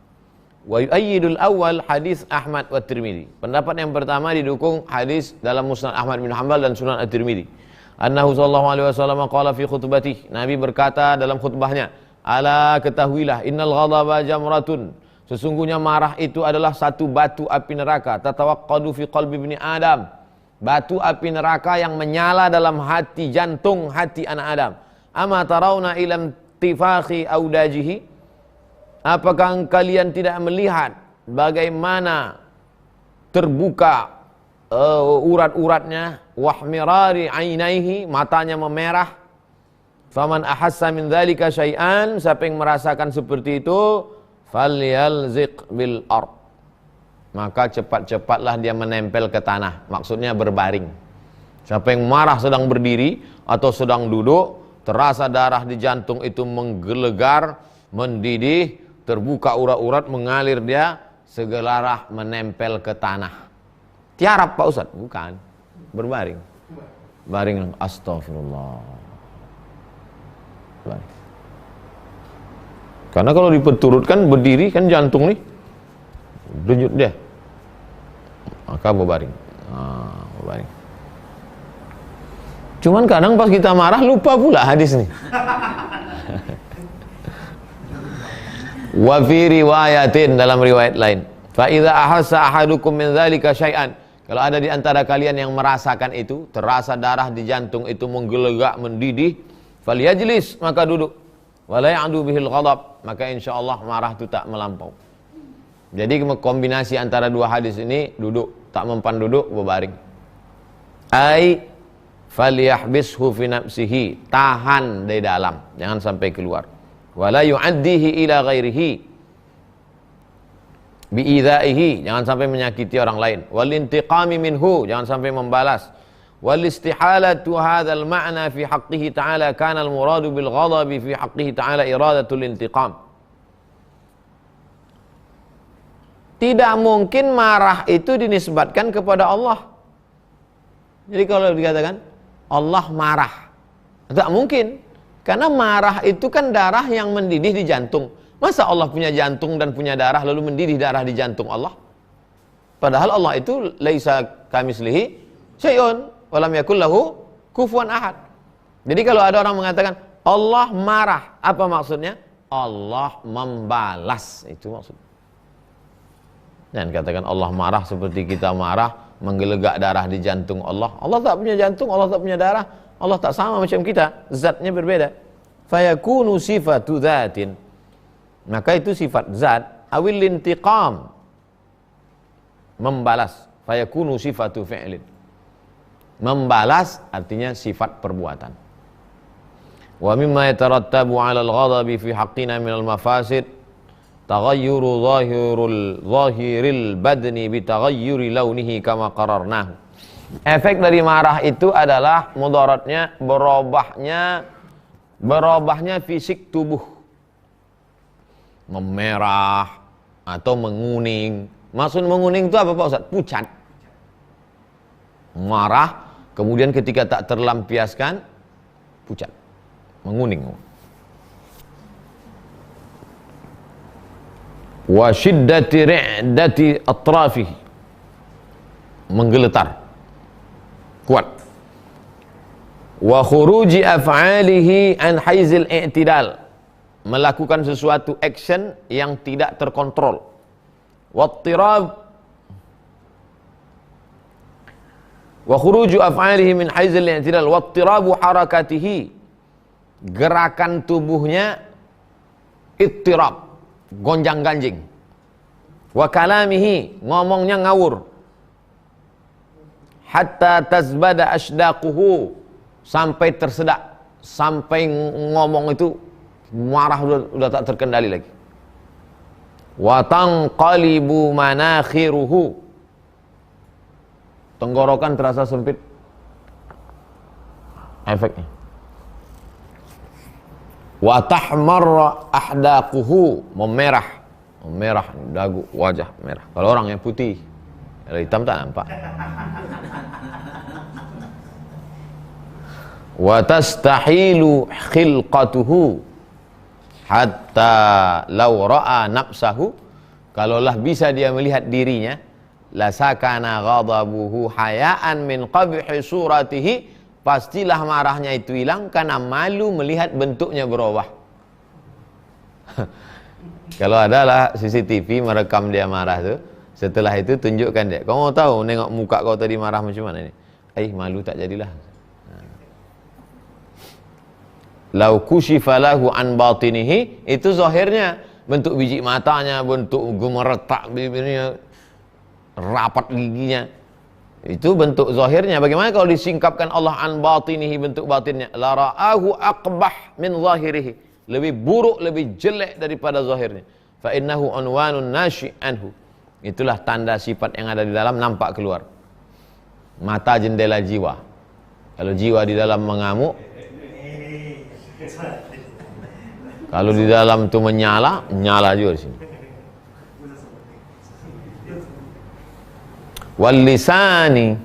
Wa yu'ayyidul awal hadis Ahmad wa Tirmidzi. Pendapat yang pertama didukung hadis dalam Musnad Ahmad bin Hanbal dan Sunan At-Tirmidzi. Annahu sallallahu alaihi wasallam qala fi khutbatihi. Nabi berkata dalam khutbahnya, "Ala ketahuilah innal ghadaba jamratun." Sesungguhnya marah itu adalah satu batu api neraka. Tatawaqqadu fi qalbi ibni Adam. Batu api neraka yang menyala dalam hati jantung hati anak Adam. Ama tarawna ilam tifakhi audajihi. Apakah kalian tidak melihat bagaimana terbuka urat-uratnya, wahmirari ainaihi, matanya memerah. Faman ahassa min dzalika syai'an, siapa yang merasakan seperti itu, falyalziq bil ard. Maka cepat-cepatlah dia menempel ke tanah, maksudnya berbaring. Siapa yang marah sedang berdiri atau sedang duduk, terasa darah di jantung itu menggelegar, mendidih, terbuka urat-urat, mengalir dia, segera menempel ke tanah. Tiarap Pak Ustadz? Bukan, berbaring. Baring, astagfirullah. Baring. Karena kalau diperturutkan berdiri kan jantung nih, denyut dia. Maka berbaring. Berbaring. Cuman kadang pas kita marah lupa pula hadis nih. Wa fi riwayatin, dalam riwayat lain, fa idza ahassa ahadukum min dzalika syai'an, kalau ada di antara kalian yang merasakan itu, terasa darah di jantung itu menggelegak, mendidih, falyajlis, maka duduk. Wala ya'du bihil ghadab, maka insyaallah marah itu tak melampau. Jadi kombinasi antara dua hadis ini, duduk, tak mempan duduk, berbaring. Ai falyahbishu fi nafsihi, tahan di dalam, jangan sampai keluar. Wala yu'addihi ila ghairihi bi'idzaihi, jangan sampai menyakiti orang lain. Wal intiqami minhu, jangan sampai membalas. Wal istihalatu hadzal ma'na fi haqqihi ta'ala, kana al muradu bil ghadabi fi haqqihi ta'ala iradatul intiqam. Tidak mungkin marah itu dinisbatkan kepada Allah. Jadi kalau dikatakan Allah marah, tidak mungkin. Karena marah itu kan darah yang mendidih di jantung. Masa Allah punya jantung dan punya darah lalu mendidih darah di jantung Allah? Padahal Allah itu laisa kamislihi syai'un wa lam yakul lahu kufuwan ahad. Jadi kalau ada orang mengatakan Allah marah, apa maksudnya? Allah membalas, itu maksudnya. Jangan katakan Allah marah seperti kita marah, menggelegak darah di jantung Allah. Allah tak punya jantung, Allah tak punya darah. Allah tak sama macam kita, zatnya berbeda. Fayakunu sifatu dzatin, maka itu sifat zat. Awil intiqam, membalas. Fayakunu sifatu fi'lin, membalas artinya sifat perbuatan. Wa mimma yatarattabu 'ala al-ghadabi fi haqqina min al-mafasid taghayyuru zahiril badni bi taghayyuri launihi kama qararnahu. Efek dari marah itu adalah mudaratnya berubahnya fisik tubuh, memerah atau menguning. Maksud menguning itu apa Pak Ustaz? Pucat. Marah, kemudian ketika tak terlampiaskan, pucat, menguning. Wa shiddati ri'dati atrafihi, menggeletar, kuat. Wa khuruji af'alihi an haizil i'tidal, melakukan sesuatu action yang tidak terkontrol. Wattirab, wa khuruju af'alihi min haizil i'tidal wattirabu harakatihi, gerakan tubuhnya ittirab, gonjang-ganjing. Wa kalamihi, ngomongnya ngawur. Hatta tazbada asdaquhu, sampai tersedak, sampai ngomong itu marah udah tak terkendali lagi. Wa tanqalibu manakhiruhu, tenggorokan terasa sempit. Efeknya. Wa tahmarra ahdaquhu, memerah dagu, wajah merah. Kalau orang yang putih, kalau hitam tak nampak. Wa tastahilu khilqatuhu hatta law ra'a nafsahu kalaulah bisa dia melihat dirinya, la sakana ghadabuhu hayaan min qabhi suratihi, pastilah marahnya itu hilang karena malu melihat bentuknya berubah. Kalau adalah CCTV merekam dia marah tuh, setelah itu tunjukkan dia. Kau mau tahu nengok muka kau tadi marah macam mana ini? Malu tak jadilah. Lau kushifa lahu an batinihi, itu zahirnya, bentuk biji matanya, bentuk gemeretak bibirnya, rapat giginya. Itu bentuk zahirnya. Bagaimana kalau disingkapkan Allah an batinihi, bentuk batinnya? La ra'ahu aqbah min zahirihi, lebih buruk, lebih jelek daripada zahirnya. Fa innahu unwanun nashi anhu, itulah tanda sifat yang ada di dalam nampak keluar. Mata jendela jiwa. Kalau jiwa di dalam mengamuk, kalau di dalam itu menyala, nyala juga di sini. Wal lisani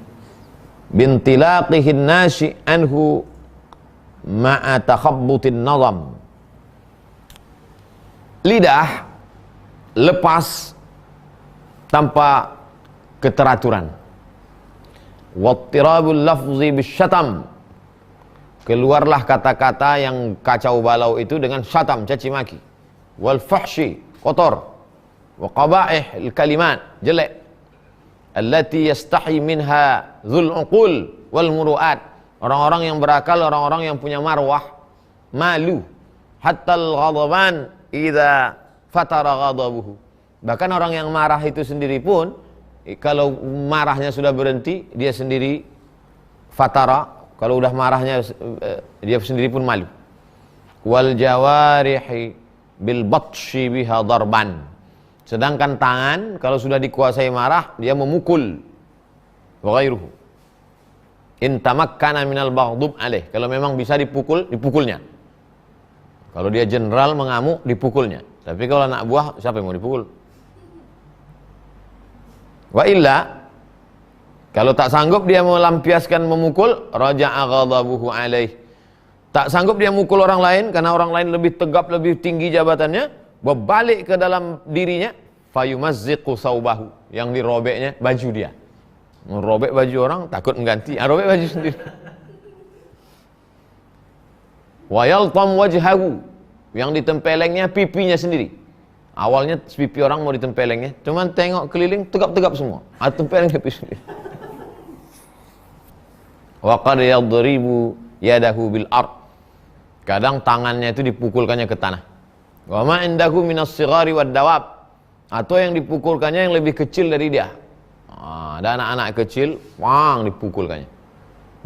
bintilaqihi nashi anhu ma'a takhabbutin nazam. Lidah lepas tanpa keteraturan. Wattirabul lafzi bisyatam, keluarlah kata-kata yang kacau balau itu dengan syatam, caci maki. Wal fahshi, kotor. Wa qaba'ih kalimat, jelek. Allati yastahi minha dzul uqul wal muru'at, orang-orang yang berakal, orang-orang yang punya marwah, malu. Hatta al-ghadaban idza fatara ghadabuhu, bahkan orang yang marah itu sendiri pun, kalau marahnya sudah berhenti, dia sendiri fatara, kalau udah marahnya dia sendiri pun malu. Wal jawarihi bil batshi biha darban, sedangkan tangan kalau sudah dikuasai marah dia memukul. Wa ghairuhu in tamakkana minal baghdub alaih, kalau memang bisa dipukul, dipukulnya. Kalau dia jenderal mengamuk, dipukulnya. Tapi kalau anak buah, siapa yang mau dipukul? Wa illa, kalau tak sanggup dia melampiaskan memukul, raja'a ghadabuhu alaih, tak sanggup dia mukul orang lain karena orang lain lebih tegap, lebih tinggi jabatannya, berbalik ke dalam dirinya, fayumazziqu saubahu, yang dirobeknya baju dia. Merobek baju orang takut mengganti, robek baju sendiri. Wa yaltam wajhahu, yang ditempelengnya pipinya sendiri. Awalnya pipi orang mau ditempelengnya, cuman tengok keliling tegap-tegap semua. Tempelengnya pipi sendiri. Wa qad yadribu yadahu bil ard, kadang tangannya itu dipukulkannya ke tanah. Wa ma indahu minas sighari wad dawab, atau yang dipukulkannya yang lebih kecil dari dia. Ada anak-anak kecil, dipukulkannya.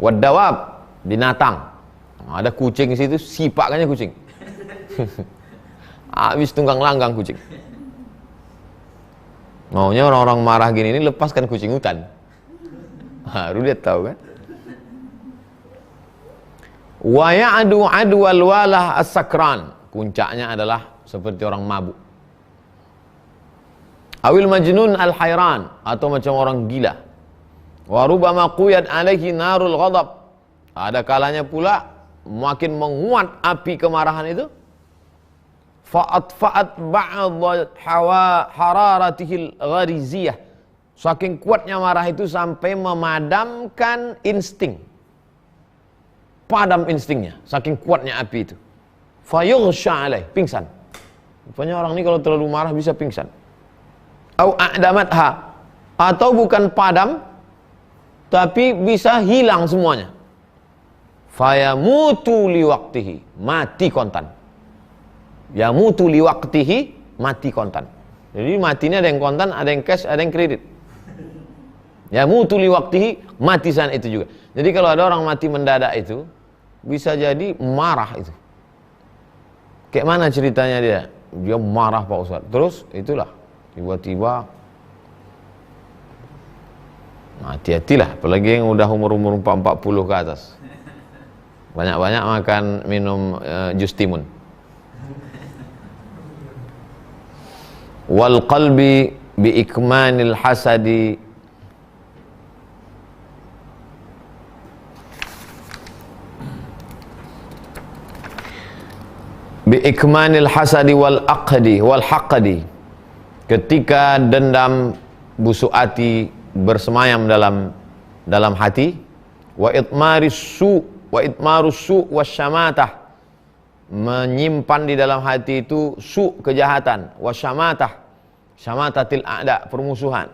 Wad dawab, binatang. Ada kucing di situ, sipakannya kucing. Habis tunggang langgang kucing. Maunya orang-orang marah gini ini lepaskan kucing hutan. Baru dia tahu kan. Wa ya'du adwal walah as-sakran, puncaknya adalah seperti orang mabuk. Awil majnun al-hayran, atau macam orang gila. Wa rubama quyat alaihi narul ghadab, ada kalanya pula makin menguat api kemarahan itu. Fa'at ba'd hararatihil ghariziyah, saking kuatnya marah itu sampai memadamkan insting, padam instingnya, saking kuatnya api itu. Fayughsha alaih, pingsan. Rupanya orang ini kalau terlalu marah bisa pingsan. Au a'damatha, atau bukan padam tapi bisa hilang semuanya. Fayamutu liwaqtihi, mati kontan. Yamutu liwaqtihi, mati kontan. Jadi matinya ada yang kontan, ada yang cash, ada yang kredit. Yamutu liwaqtihi, mati saat itu juga. Jadi kalau ada orang mati mendadak itu, bisa jadi marah itu. Kayak mana ceritanya dia? Dia marah Pak Ustaz. Terus itulah tiba-tiba, hati-hatilah, apalagi yang udah umur-umur 40 ke atas. Banyak-banyak makan minum jus timun. Wal qalbi bi ikmanil hasadi bi ikmanil hasadi wal aqdi wal haqdi, ketika dendam busuk hati bersemayam dalam hati, wa itmarus su wasyamatah, menyimpan di dalam hati itu su, kejahatan, wasyamatah, syamatatil a'da, permusuhan,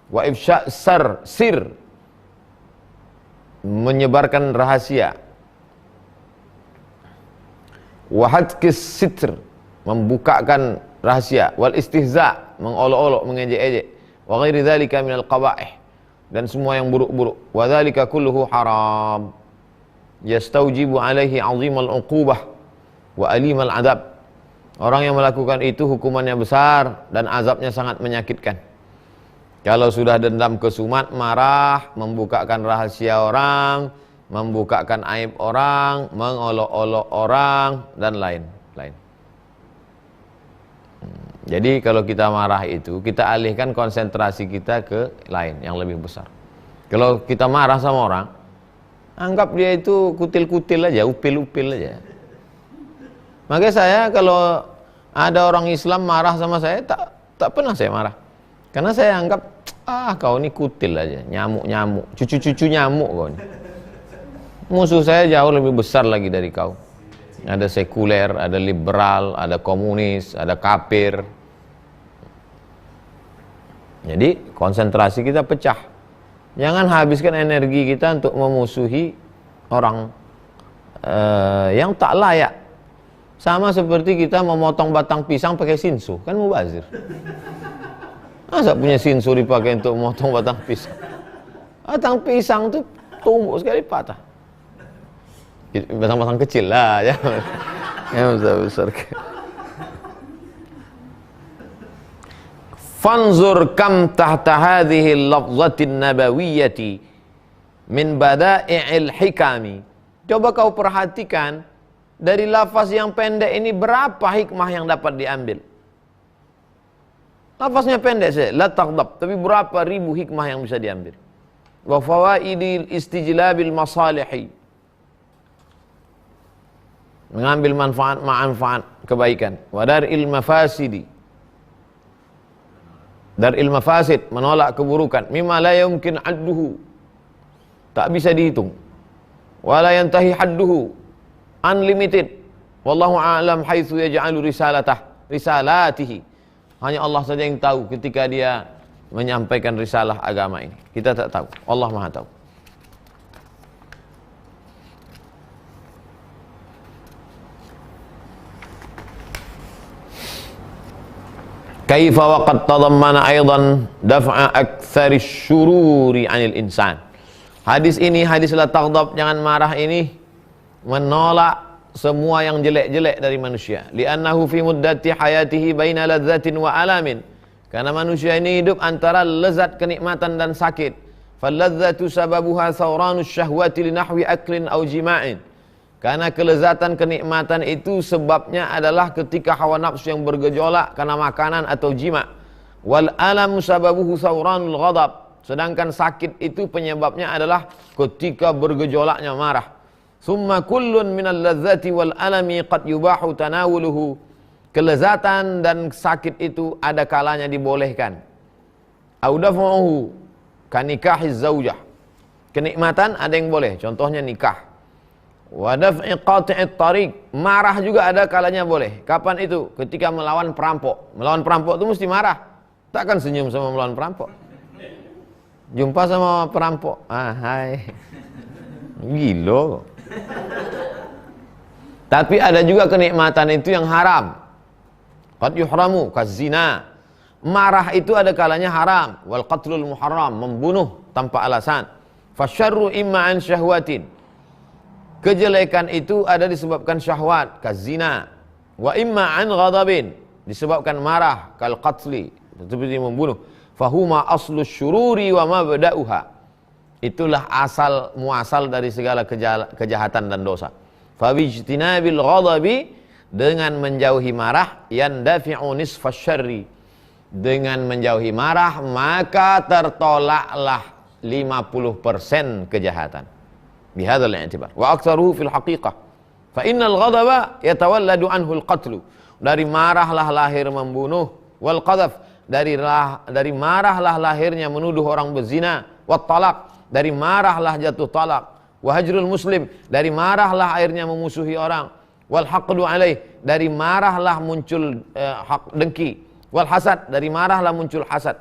wa ifsya sir, menyebarkan rahasia, wa hatkis sitr, membukakan rahasia, wal istihza, mengolok-olok, mengejek-ejek, wa ghairi dzalika minal qaba'ih, dan semua yang buruk-buruk. Wa dzalika kulluhu haram yastaujibu alaihi 'azimal 'uqubah wa alimal adab. Orang yang melakukan itu hukumannya besar dan azabnya sangat menyakitkan. Kalau sudah dendam kesumat, marah, membukakan rahasia orang, membukakan aib orang, mengolok-olok orang, dan lain-lain. Jadi kalau kita marah itu, kita alihkan konsentrasi kita ke lain yang lebih besar. Kalau kita marah sama orang, anggap dia itu kutil-kutil aja, upil-upil aja. Makanya saya kalau ada orang Islam marah sama saya, tak pernah saya marah. Karena saya anggap, kau ini kutil aja, nyamuk-nyamuk, cucu-cucu nyamuk kau ini. Musuh saya jauh lebih besar lagi dari kau. Ada sekuler, ada liberal, ada komunis, ada kafir. Jadi konsentrasi kita pecah. Jangan habiskan energi kita untuk memusuhi orang yang tak layak. Sama seperti kita memotong batang pisang pakai sinsu, kan mubazir. Masa punya sinsu dipakai untuk memotong batang pisang? Batang pisang itu tumbuh sekali patah. Batang-batang kecil lah, ya. Yang besar-besar. Fanzur kam tahta hadhihi al-lafzatin nabawiyyati min bada'i'il hikami. Coba kau perhatikan dari lafaz yang pendek ini berapa hikmah yang dapat diambil. Lafaznya pendek saja, la taghdab, tapi berapa ribu hikmah yang bisa diambil. Wa fawaidil istijlabil masalihi, mengambil manfaat kebaikan. Wa dar'il mafasidi, dar'il mafasid, menolak keburukan. Mimma la yumkin adduhu, tak bisa dihitung. Wa la yantahi hadduhu, unlimited. Wallahu a'lam haitsu yaj'alu risalatihi. Hanya Allah saja yang tahu ketika dia menyampaikan risalah agama ini. Kita tak tahu, Allah Maha tahu. Kaifa wa qad tadammana aidan daf'a aktsari syururi 'anil insan. Hadis ini, hadis la taghdab, jangan marah ini, menolak semua yang jelek-jelek dari manusia. Li'annahu fi muddati hayatihi baina ladzatin wa alamin. Karena manusia ini hidup antara lezat, kenikmatan dan sakit. Falladzatu sababuha thawranus syahwati li nahwi aklin aw jima'in. Karena kelezatan, kenikmatan itu sebabnya adalah ketika hawa nafsu yang bergejolak karena makanan atau jima. Wal alam sababuhu thawranul ghadab. Sedangkan sakit itu penyebabnya adalah ketika bergejolaknya marah. Summa kullun minal ladzati wal alami qad yubahu tanawuluhu. Kelezatan dan sakit itu ada kalanya dibolehkan. Au daf'uhu kanikahiz zaujah. Kenikmatan ada yang boleh, contohnya nikah. Wa daf'i qati'it tariq, marah juga ada kalanya boleh. Kapan itu? Ketika melawan perampok. Melawan perampok itu mesti marah. Takkan senyum sama melawan perampok. Jumpa sama perampok, hai, gilo. Tapi ada juga kenikmatan itu yang haram. Qad yuhramu kazina. Marah itu ada kalanya haram. Wal qatlul muharram, membunuh tanpa alasan. Fasyarru imma an syahwatin. Kejelekan itu ada disebabkan syahwat, kazina. Wa imma an ghadabin, disebabkan marah, kal qatli, seperti membunuh. Fahuma aslus syururi wa mabda'uha. Itulah asal muasal dari segala kejahatan dan dosa. Fabijtinabil ghadabi, dengan menjauhi marah, yandafi'u nisfas syarri. Dengan menjauhi marah maka tertolaklah 50% kejahatan. Bihadzal i'tibar wa aktsaruhu fil haqiqah fa innal ghadaba yatawalladu anhu al qatlu. Dari marahlah lahir membunuh, wal qadhaf, dari marahlah lahirnya menuduh orang berzina, wat talak, dari marahlah jatuh talak, wa hajrul muslim, dari marahlah akhirnya memusuhi orang, wal haqdu alaih, dari marahlah muncul hak dengki, wal hasad, dari marahlah muncul hasad,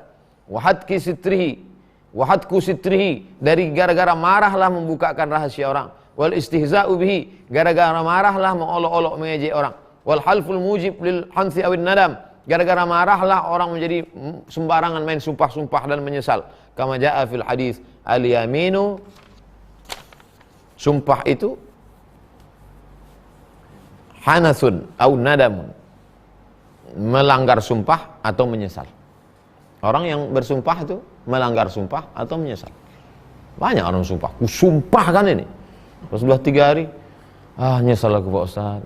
wa hadki sitrihi, wa hadku sitrihi, dari gara-gara marahlah membukakan rahasia orang, wal istihza'u bihi, gara-gara marahlah mengolok-olok mengejek orang, wal halful mujib lil hansi awin nadam, gara-gara marahlah orang menjadi sembarangan main sumpah-sumpah dan menyesal. Kama jaa fil hadis, al yaminu, sumpah itu hanathun au nadamun, melanggar sumpah atau menyesal. Orang yang bersumpah itu melanggar sumpah atau menyesal. Banyak orang sumpah, sumpah kan ini, pas sudah 3 hari, nyesal aku Pak Ustaz.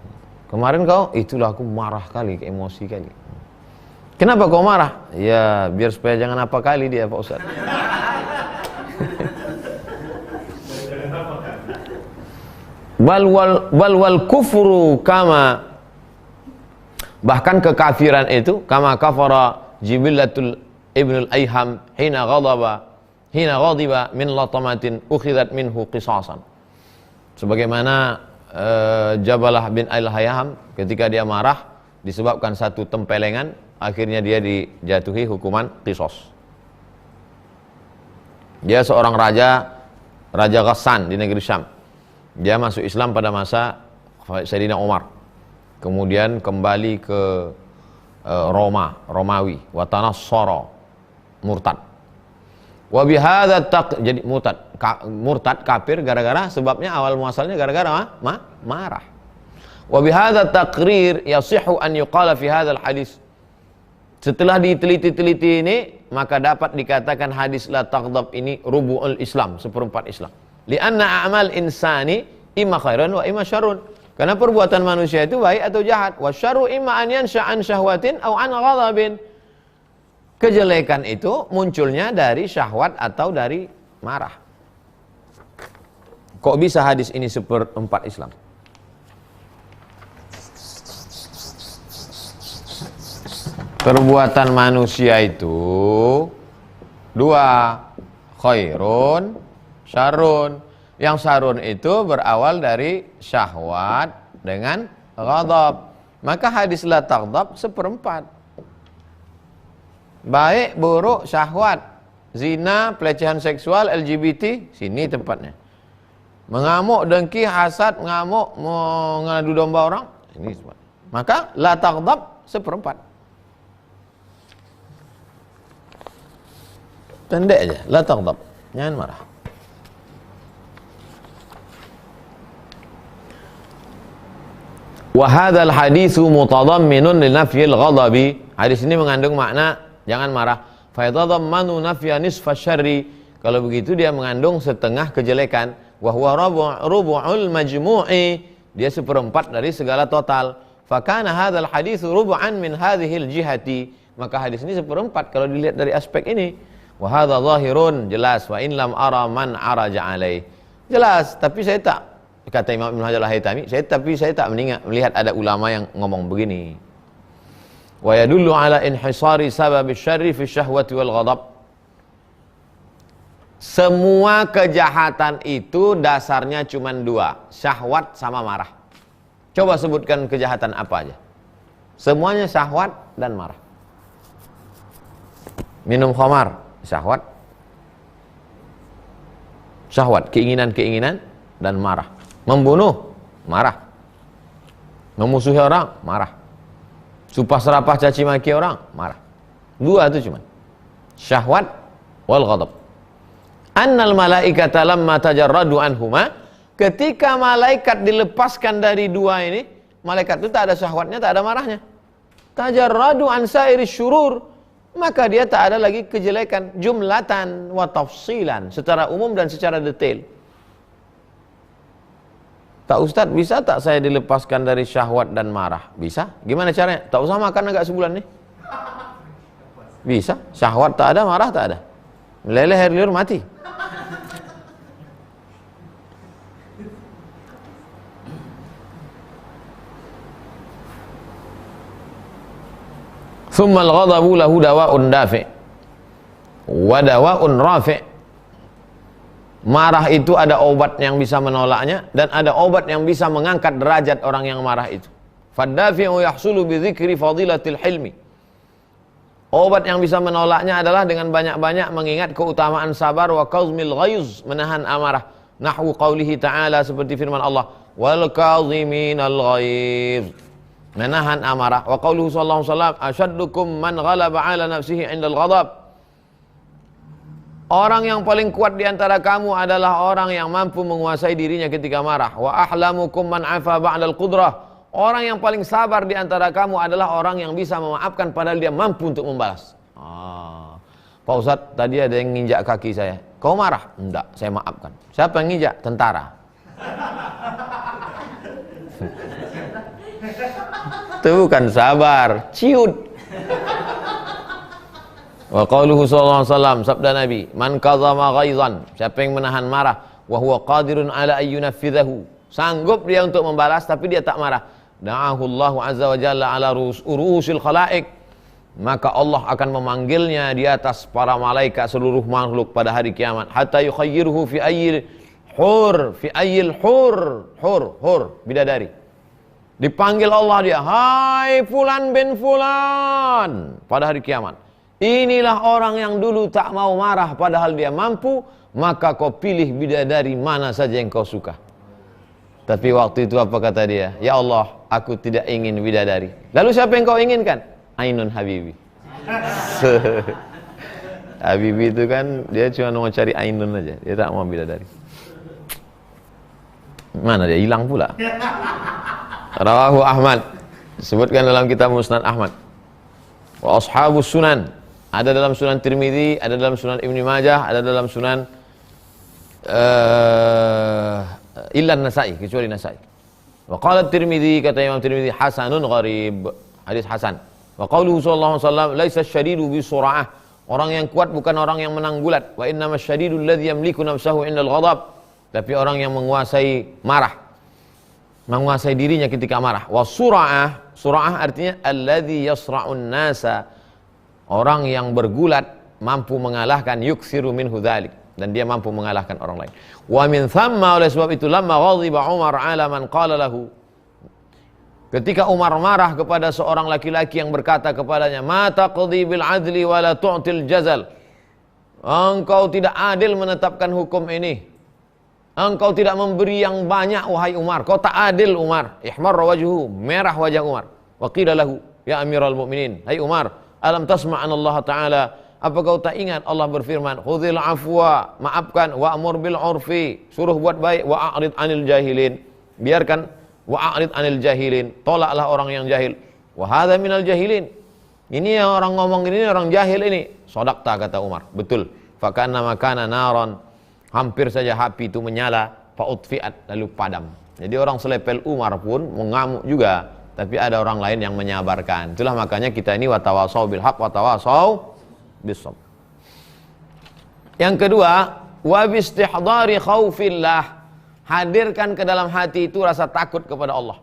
Kemarin kau, itulah aku marah kali, emosi kali. Kenapa kau marah? Ya biar supaya jangan apa kali dia Pak Ustaz. Wal kufru kama, bahkan kekafiran itu kama kafara Jibilatul Ibnul Ayham hina ghadiba min latamatin ukhidat minhu qisasan. Sebagaimana Jabalah bin Al-Hayham ketika dia marah disebabkan satu tempelengan, akhirnya dia dijatuhi hukuman qisas. Dia seorang raja Ghassan di negeri Syam. Dia masuk Islam pada masa Sayyidina Umar. Kemudian kembali ke Romawi, wa tanassara, murtad. Wa bihadza jadi murtad kafir gara-gara, sebabnya awal muasalnya gara-gara marah. Wa bihadza taqrir yasihhu an yuqala fi hadzal hadis. Setelah diteliti-teliti ini, maka dapat dikatakan hadis la taghdab ini rubu'ul Islam, seperempat Islam. Lianna a'mal insani imma khairan wa imma syarrun. Karena perbuatan manusia itu baik atau jahat. Wa syarru imma an yansha an syahwatin aw an ghadabin. Kejelekan itu munculnya dari syahwat atau dari marah. Kok bisa hadis ini seperempat Islam? Perbuatan manusia itu 2, khairun, syarrun. Yang syarrun itu berawal dari syahwat dengan ghadab. Maka hadis la taghdab seperempat. Baik, buruk, syahwat, zina, pelecehan seksual, LGBT, sini tempatnya. Mengamuk, dengki, hasad, mengamuk, mengadu domba orang, ini tempat. Maka la taghdab seperempat. Pendek aja, la taghdab, jangan marah. Wa hadzal haditsu mutadamminun li nafyil ghadabi. Hadis ini mengandung makna jangan marah. Fa yatadammanu nafya nisfa syarri. Kalau begitu dia mengandung setengah kejelekan. Wa huwa rubu'ul majmu'i. Dia seperempat dari segala total. Fa kana hadzal haditsu rubu'an min hadhil jihati. Maka hadis ini seperempat kalau dilihat dari aspek ini. Wa hadza zahirun, jelas. Wa in lam ara man araja alaih. Jelas, tapi saya tak, kata Imam Ibnu Hajar Al-Haytami, saya tak melihat ada ulama yang ngomong begini. Wa yadullu ala inhisari sabab syarri fi syahwati wal ghadab. Semua kejahatan itu dasarnya cuma 2, syahwat sama marah. Coba sebutkan kejahatan apa aja. Semuanya syahwat dan marah. Minum khamar, syahwat. Syahwat, keinginan-keinginan dan marah. Membunuh, marah. Memusuhi orang, marah. Sumpah serapah caci maki orang, marah. 2 itu cuma syahwat wal ghadab. Annal malaikata lamma tajarradu anhuma, ketika malaikat dilepaskan dari 2 ini, malaikat itu tak ada syahwatnya, tak ada marahnya. Tajarradu an sairi syurur, maka dia tak ada lagi kejelekan, jumlatan wa tafsilan, secara umum dan secara detail. Tak Ustaz, bisa tak saya dilepaskan dari syahwat dan marah? Bisa. Gimana caranya? Tak usah makan agak sebulan nih. Bisa. Syahwat tak ada, marah tak ada. Meleleh air liur mati. Tsummal ghadabu lahu dawa'un dafi' wa dawa'un rafi'. Marah itu ada obat yang bisa menolaknya dan ada obat yang bisa mengangkat derajat orang yang marah itu. Faddafi'u yahsulu bi dzikri fadilatil hilmi. Obat yang bisa menolaknya adalah dengan banyak-banyak mengingat keutamaan sabar wa qazmil ghaiz, menahan amarah. Nahwu qaulihi ta'ala, seperti firman Allah, wal qaziminal ghaiz, menahan amarah. Wa qauluhu sallallahu alaihi wasallam, asyaddukum man ghalaba ala nafsihi 'indal ghadab. Orang yang paling kuat di antara kamu adalah orang yang mampu menguasai dirinya ketika marah. Wa ahlamukum man 'afa ba'dal qudrah. Orang yang paling sabar di antara kamu adalah orang yang bisa memaafkan padahal dia mampu untuk membalas. Pak Ustadz, tadi ada yang nginjak kaki saya. Kau marah? Enggak, saya maafkan. Siapa yang nginjak? Tentara. Itu bukan sabar, ciut. Wa qauluhu sallallahu alaihi wasallam, sabda Nabi, man kazama ghaizan, siapa yang menahan marah, wa huwa qadirun ala ayyunafidhahu, sanggup dia untuk membalas tapi dia tak marah, da'ahu Allahu azza wa jalla ala urusil khalaik, maka Allah akan memanggilnya di atas para malaikat seluruh makhluk pada hari kiamat, hatta yukhayyiruhu fi ayyil hur bidadari. Dipanggil Allah dia, hai fulan bin fulan, pada hari kiamat. Inilah orang yang dulu tak mau marah padahal dia mampu, maka kau pilih bidadari mana saja yang kau suka. Tapi waktu itu apa kata dia? Ya Allah, aku tidak ingin bidadari. Lalu siapa yang kau inginkan? Ainun Habibi. Habibi itu kan dia cuma mau cari Ainun aja, dia tak mau bidadari. Mana dia? Hilang pula. Rawahu Ahmad, disebutkan dalam kitab Musnad Ahmad. Wa ashabus sunan, ada dalam Sunan Tirmidzi, ada dalam Sunan Ibnu Majah, ada dalam Sunan illa Nasai, kecuali Nasai. Wa qala Tirmidzi, kata Imam Tirmidzi, hasanun gharib, hadis hasan. Wa qauluhu sallallahu alaihi wasallam, laisa syadidu bi sur'ah, orang yang kuat bukan orang yang menang gulat. Wa innamas syadidul ladzi yamliku nafsahu indal ghadab, tapi orang yang menguasai marah, menguasai dirinya ketika marah. Wa sur'ah, sur'ah artinya alladzi yasra'un nasa, orang yang bergulat mampu mengalahkan, yuksiru minhu dzalik, dan dia mampu mengalahkan orang lain. Wa min thamma, oleh sebab itu, lamma ghadiba Umar ala man qala lahu, ketika Umar marah kepada seorang laki-laki yang berkata kepadanya, ma taqdi bil adli wa la tu'til jazal, engkau tidak adil menetapkan hukum ini, engkau tidak memberi yang banyak wahai Umar, kau tak adil Umar. Ihmarra wajhuhu, merah wajah Umar. Wa qila lahu, ya amiral mu'minin, hai Umar, alam tasma'an Allah Ta'ala, apa kau tak ingat Allah berfirman, khudhil afwa, maafkan, wa'mur bil urfi, suruh buat baik, wa'arid anil jahilin, biarkan, wa'arid anil jahilin, tolaklah orang yang jahil. Wa hadha minal jahilin, ini yang orang ngomong ini orang jahil ini. Shadaqta, kata Umar, betul. Fakana makana naron, hampir saja api itu menyala, fa'utfi'at, lalu padam. Jadi orang selepel Umar pun mengamuk juga, tapi ada orang lain yang menyabarkan. Itulah makanya kita ini watawasau bil haq, watawasau bisabr. Yang kedua, wa bistihdari khaufillah, hadirkan ke dalam hati itu rasa takut kepada Allah.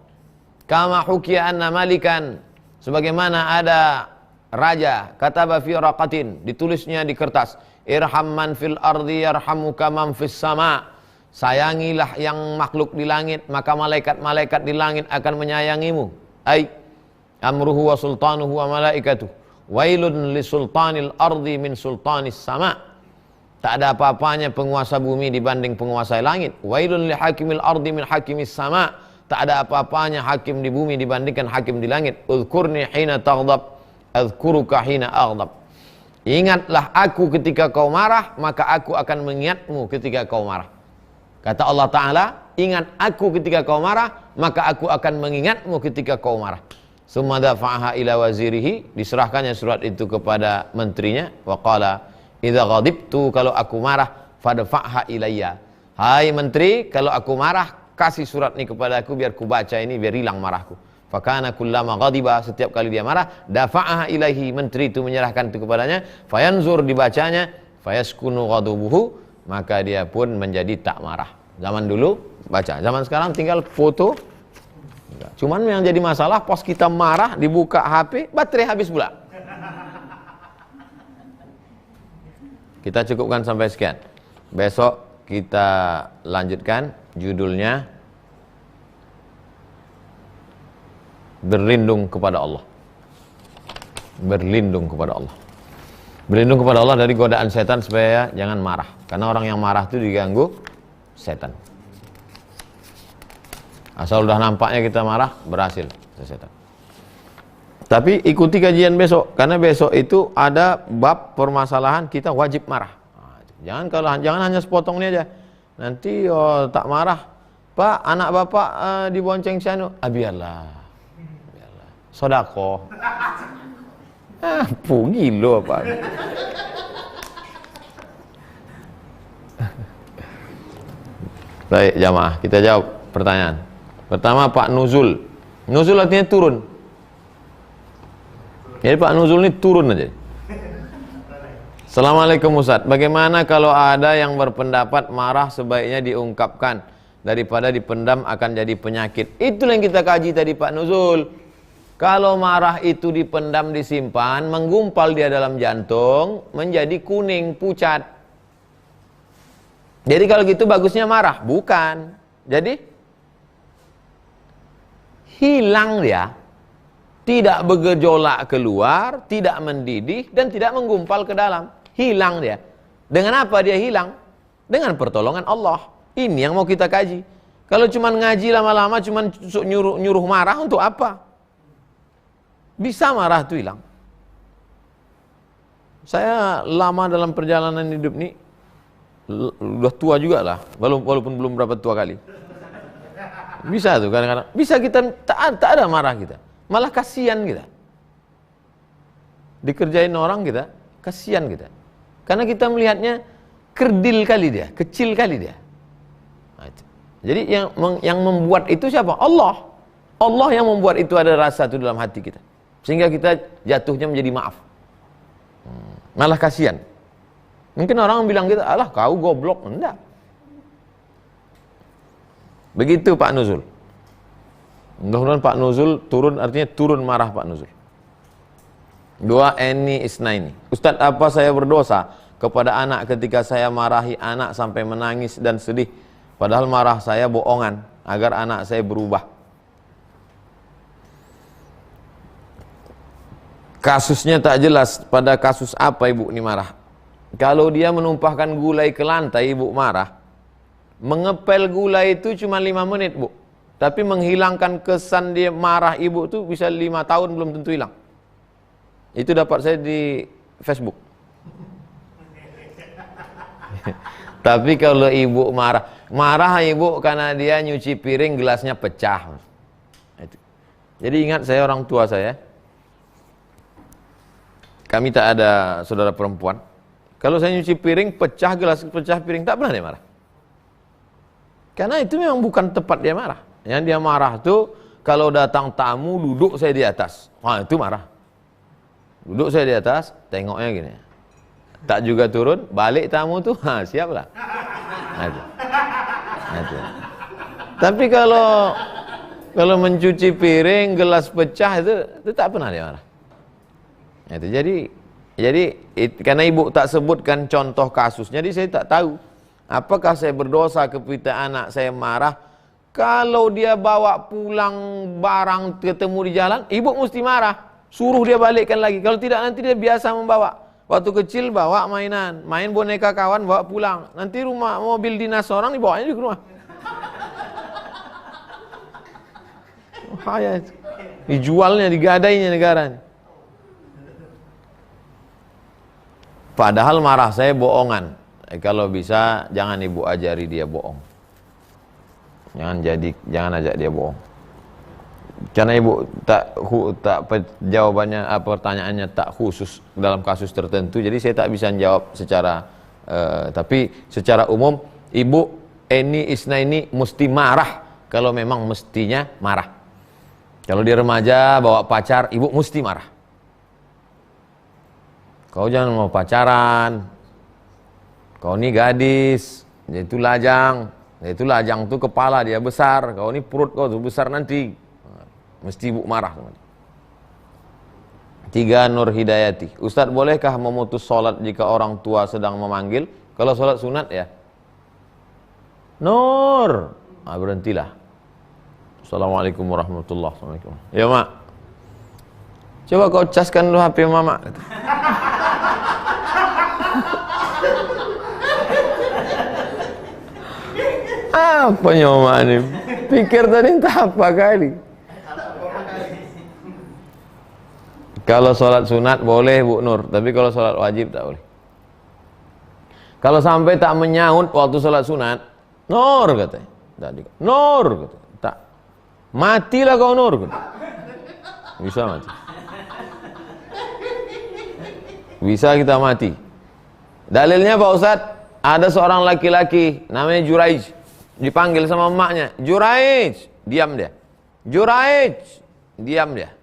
Kama hukiya anna malikan, sebagaimana ada raja, kataba fi raqatin, ditulisnya di kertas, irham man fil ardi yarhamuka man fis sama, sayangilah yang makhluk di langit, maka malaikat-malaikat di langit akan menyayangimu. Ai amruhu wa sultanuhu wa malaikatuh, wailun li sultanil ardi min sultanis sama, tak ada apa-apanya penguasa bumi dibanding penguasa langit. Wailun li hakimil ardi min hakimis sama, tak ada apa-apanya hakim di bumi dibandingkan hakim di langit. Uzkurni hina taghdab, azkuruka hina aghdab, ingatlah aku ketika kau marah, maka aku akan mengingatmu ketika kau marah. Kata Allah Ta'ala, ingat aku ketika kau marah, maka aku akan mengingatmu ketika kau marah. Summa dafa'aha ila wazirihi, diserahkannya surat itu kepada menterinya. Wa qala, idza ghadibtu, kalau aku marah, fadfa'ha ilayya, hai menteri, kalau aku marah, kasih surat ini kepada aku biar ku baca ini, biar hilang marahku. Fakana kullama ghadiba, setiap kali dia marah, dafa'aha ilaihi, menteri itu menyerahkan itu kepadanya, fayanzur, dibacanya, fayaskunu ghadabuhu, maka dia pun menjadi tak marah. Zaman dulu baca, zaman sekarang tinggal foto. Cuman yang jadi masalah, pas kita marah dibuka HP, baterai habis pula. Kita cukupkan sampai sekian. Besok kita lanjutkan, judulnya berlindung kepada Allah. Berlindung kepada Allah. Berlindung kepada Allah dari godaan setan supaya jangan marah. Karena orang yang marah itu diganggu setan. Asal udah nampaknya kita marah, berhasil setan. Tapi ikuti kajian besok, karena besok itu ada bab permasalahan kita wajib marah. Jangan hanya sepotong ini aja. Nanti tak marah, Pak, anak bapak dibonceng sianu. Biarlah. Sodako. Gilo apa? Baik jamaah, kita jawab pertanyaan. Pertama Pak Nuzul. Nuzul artinya turun. Jadi Pak Nuzul ini turun aja. Assalamualaikum Ustaz. Bagaimana kalau ada yang berpendapat marah sebaiknya diungkapkan daripada dipendam akan jadi penyakit? Itulah yang kita kaji tadi Pak Nuzul. Kalau marah itu dipendam, disimpan, menggumpal dia dalam jantung, menjadi kuning, pucat. Jadi kalau gitu bagusnya marah? Bukan. Jadi hilang dia. Tidak bergejolak keluar, tidak mendidih, dan tidak menggumpal ke dalam. Hilang dia. Dengan apa dia hilang? Dengan pertolongan Allah. Ini yang mau kita kaji. Kalau cuma ngaji lama-lama, cuma nyuruh marah, untuk apa? Bisa marah itu hilang. Saya lama dalam perjalanan hidup ini, udah tua juga lah, walaupun belum berapa tua kali. Bisa tuh kadang-kadang. Bisa kita tak ada marah kita. Malah kasihan kita. Dikerjain orang kita, kasihan kita. Karena kita melihatnya kerdil kali dia, kecil kali dia. Nah, jadi yang membuat itu siapa? Allah. Allah yang membuat itu ada rasa itu dalam hati kita. Sehingga kita jatuhnya menjadi maaf. Malah kasihan. Mungkin orang bilang kita, alah kau goblok. Enggak. Begitu Pak Nuzul. Mudah-mudahan Pak Nuzul turun, artinya turun marah Pak Nuzul. Dua, Eni Isnaini. Ustadz, apa saya berdosa kepada anak ketika saya marahi anak sampai menangis dan sedih, padahal marah saya bohongan agar anak saya berubah? Kasusnya tak jelas, pada kasus apa ibu ini marah? Kalau dia menumpahkan gulai ke lantai, ibu marah. Mengepel gulai itu cuma 5 menit, Bu. Tapi menghilangkan kesan dia marah ibu itu bisa 5 tahun belum tentu hilang. Itu dapat saya di Facebook. Tapi kalau ibu marah ibu karena dia nyuci piring gelasnya pecah. Jadi ingat, saya orang tua saya, kami tak ada saudara perempuan. Kalau saya nyuci piring pecah gelas, pecah piring, tak pernah dia marah. Karena itu memang bukan tepat dia marah. Yang dia marah tuh kalau datang tamu duduk saya di atas. Wah, itu marah. Duduk saya di atas, tengoknya gini. Tak juga turun, balik tamu tuh, siaplah. Nah, itu. Tapi kalau mencuci piring, gelas pecah itu tak pernah dia marah. Itu jadi karena ibu tak sebutkan contoh kasus, jadi saya tak tahu apakah saya berdosa ketika anak saya marah. Kalau dia bawa pulang barang ketemu di jalan, ibu mesti marah, suruh dia balikkan lagi. Kalau tidak nanti dia biasa membawa. Waktu kecil bawa mainan, main boneka kawan bawa pulang. Nanti rumah mobil dinas orang dibawanya di rumah. Bahaya itu. Dijualnya, digadainya negara. Padahal marah saya bohongan. Kalau bisa jangan ibu ajari dia bohong. Jangan ajak dia bohong. Karena ibu tak jawabannya pertanyaannya tak khusus dalam kasus tertentu, jadi saya tak bisa jawab secara tapi secara umum ibu Eni Isnaini mesti marah kalau memang mestinya marah. Kalau dia remaja bawa pacar, ibu mesti marah. Kau jangan mau pacaran. Kau ini gadis, itu lajang. Itu lajang tuh kepala dia besar, kau ini perut kau tuh besar nanti. Mesti ibu marah. 3 Nur Hidayati. Ustadz, bolehkah memutus sholat jika orang tua sedang memanggil? Kalau sholat sunat ya. Nur, berhentilah. Assalamualaikum warahmatullahi wabarakatuh. Ya mak, coba kau caskan dulu HP mama. Apa nyomak ini? Pikir tadi entah apa kali. Kalau sholat sunat boleh Bu Nur, tapi kalau sholat wajib tak boleh. Kalau sampai tak menyaut waktu sholat sunat, Nur katanya. Nur katanya. Tak. Matilah kau Nur katanya. Bisa mati. Bisa kita mati. Dalilnya Pak Ustadz, ada seorang laki-laki namanya Juraij, dipanggil sama emaknya, Juraij, diam dia. Juraij, diam dia.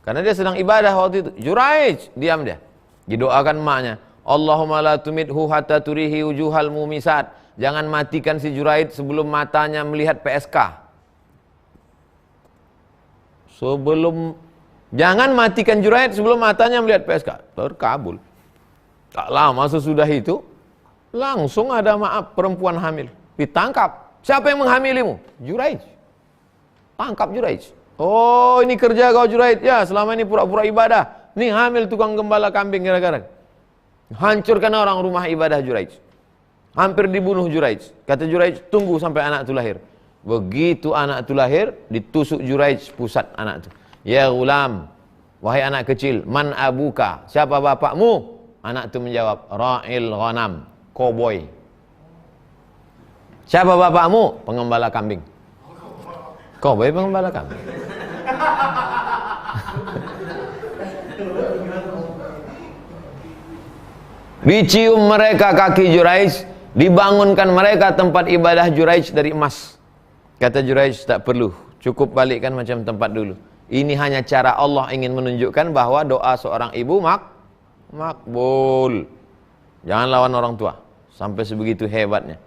Karena dia sedang ibadah waktu itu. Juraij, diam dia. Didoakan emaknya, Allahumma la tumidhu hatta turihi wujuhal mumisat. Jangan matikan si Juraij sebelum matanya melihat PSK. Jangan matikan Juraij sebelum matanya melihat PSK. Terkabul. Tak lama sesudah itu, langsung ada maaf perempuan hamil. Ditangkap. Siapa yang menghamilimu? Juraij. Tangkap Juraij. Oh, ini kerja kau Juraij. Ya, selama ini pura-pura ibadah. Nih hamil tukang gembala kambing gara-gara. Hancurkan orang rumah ibadah Juraij. Hampir dibunuh Juraij. Kata Juraij, tunggu sampai anak itu lahir. Begitu anak itu lahir, ditusuk Juraij pusat anak itu. Ya gulam, wahai anak kecil, man abuka? Siapa bapakmu? Anak itu menjawab, Ra'il ghanam, koboi. Siapa bapakmu? Pengembala kambing. Koboi pengembala kambing. Dicium mereka kaki Juraij, dibangunkan mereka tempat ibadah Juraij dari emas. Kata Juraij, tak perlu, cukup balikkan macam tempat dulu. Ini hanya cara Allah ingin menunjukkan bahwa doa seorang ibu makbul. Jangan lawan orang tua, sampai sebegitu hebatnya.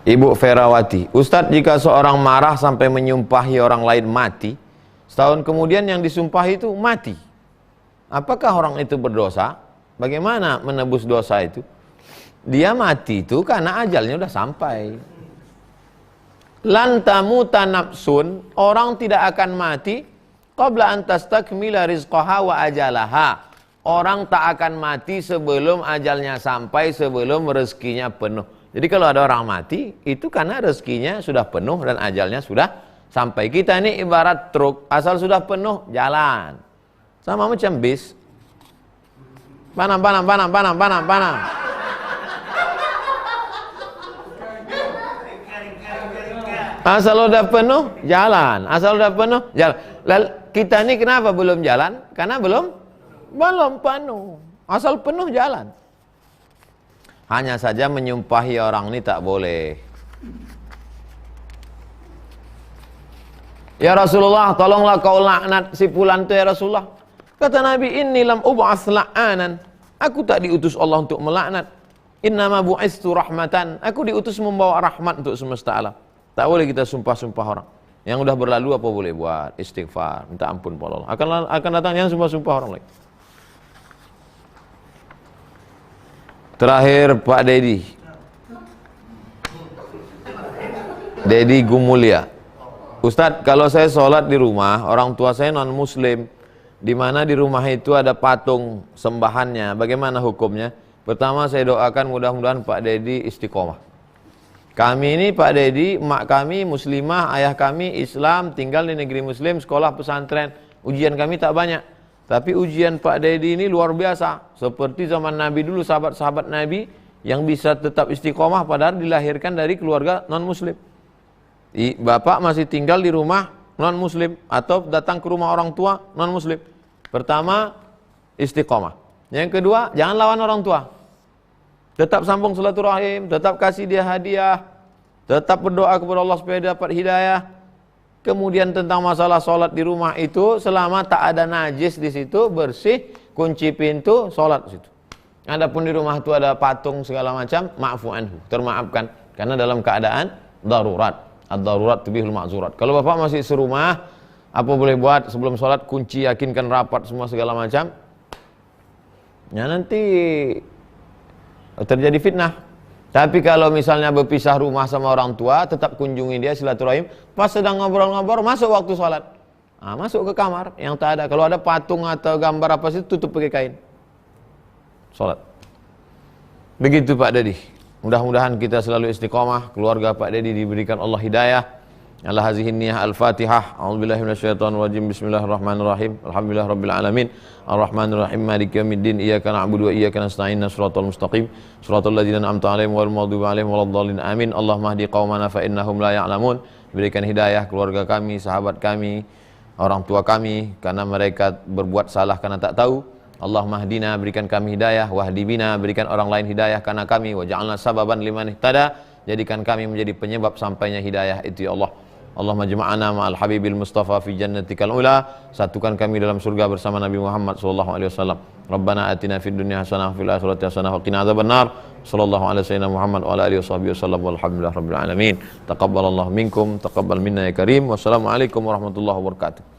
Ibu Ferawati, Ustadz, jika seorang marah sampai menyumpahi orang lain mati, setahun kemudian yang disumpahi itu mati, apakah orang itu berdosa? Bagaimana menebus dosa itu? Dia mati itu karena ajalnya sudah sampai. Lan tamuta nafsun, orang tidak akan mati qabla an tastakmila rizqaha wa ajalaha. Orang tak akan mati sebelum ajalnya sampai, sebelum rezekinya penuh. Jadi kalau ada orang mati, itu karena rezekinya sudah penuh dan ajalnya sudah sampai. Kita ini ibarat truk, asal sudah penuh, jalan. Sama macam bis. Panam. Asal udah penuh, jalan. Asal udah penuh, jalan. Lalu kita ini kenapa belum jalan? Karena belum penuh. Asal penuh, jalan. Hanya saja menyumpahi orang ini tak boleh. Ya Rasulullah, tolonglah kau laknat si fulan itu ya Rasulullah. Kata Nabi, inni lam ub'ats la'anan. Aku tak diutus Allah untuk melaknat. Innama bu'istu rahmatan. Aku diutus membawa rahmat untuk semesta alam. Tak boleh kita sumpah-sumpah orang. Yang udah berlalu apa boleh buat? Istighfar, minta ampun pada Allah. Akan datang yang sumpah-sumpah orang lain. Terakhir Pak Dedi. Dedi Gumulia. Ustadz, kalau saya sholat di rumah, orang tua saya non muslim, di mana di rumah itu ada patung sembahannya, bagaimana hukumnya? Pertama saya doakan mudah-mudahan Pak Dedi istiqomah. Kami ini Pak Dedi, mak kami muslimah, ayah kami Islam, tinggal di negeri muslim, sekolah pesantren. Ujian kami tak banyak, tapi ujian Pak Dedi ini luar biasa. Seperti zaman Nabi dulu, sahabat-sahabat Nabi yang bisa tetap istiqomah padahal dilahirkan dari keluarga non muslim. Bapak masih tinggal di rumah non muslim atau datang ke rumah orang tua non muslim. Pertama, istiqomah. Yang kedua, jangan lawan orang tua. Tetap sambung silaturahim, tetap kasih dia hadiah, tetap berdoa kepada Allah supaya dapat hidayah. Kemudian tentang masalah sholat di rumah itu, selama tak ada najis di situ, bersih, kunci pintu, sholat di situ. Adapun di rumah itu ada patung segala macam, ma'fu anhu, termaafkan karena dalam keadaan darurat. Ad-darurat tubihul ma'zurat. Kalau bapak masih serumah, apa boleh buat sebelum sholat? Kunci, yakinkan rapat semua segala macam. Ya nanti terjadi fitnah. Tapi kalau misalnya berpisah rumah sama orang tua, tetap kunjungi dia, silaturahim. Pas sedang ngobrol-ngobrol, masuk waktu sholat. Nah, masuk ke kamar yang tak ada. Kalau ada patung atau gambar apa sih, tutup pakai kain. Sholat. Begitu Pak Dedi. Mudah-mudahan kita selalu istiqomah, keluarga Pak Dedi diberikan Allah hidayah. Ala hazihi niyah al-Fatihah. A'udzubillahi minasyaitonir rajim. Bismillahirrahmanirrahim. Alhamdulillahirabbil alamin. Arrahmanirrahim. Maliki yaumiddin. Iyyaka na'budu wa iyyaka nasta'in. Shiratal mustaqim. Shiratal ladzina an'amta 'alaihim ghairil maghdubi alaihim waladdallin. Amin. Allahumma hdi qaumana fa innahum la ya'lamun. Berikan hidayah keluarga kami, sahabat kami, orang tua kami karena mereka berbuat salah karena tak tahu. Allahumma hdina, berikan kami hidayah, wahdi bina, berikan orang lain hidayah karena kami, waj'alna sababan liman ihtada, jadikan kami menjadi penyebab sampainya hidayah itu ya Allah. Allahumma jama'ana ma'al habibil mustafa fi jannatikal ula, satukan kami dalam surga bersama Nabi Muhammad sallallahu alaihi wasallam. Rabbana atina fid dunya hasanah wa fil akhirati hasanah wa qina adzabannar. Sallallahu alaihi wasallam Muhammad wa ala alihi washabbihi wasallam walhamdulillahirabbil alamin. Taqabbalallahu minkum, taqabbal minna ya karim. Wassalamualaikum warahmatullahi wabarakatuh.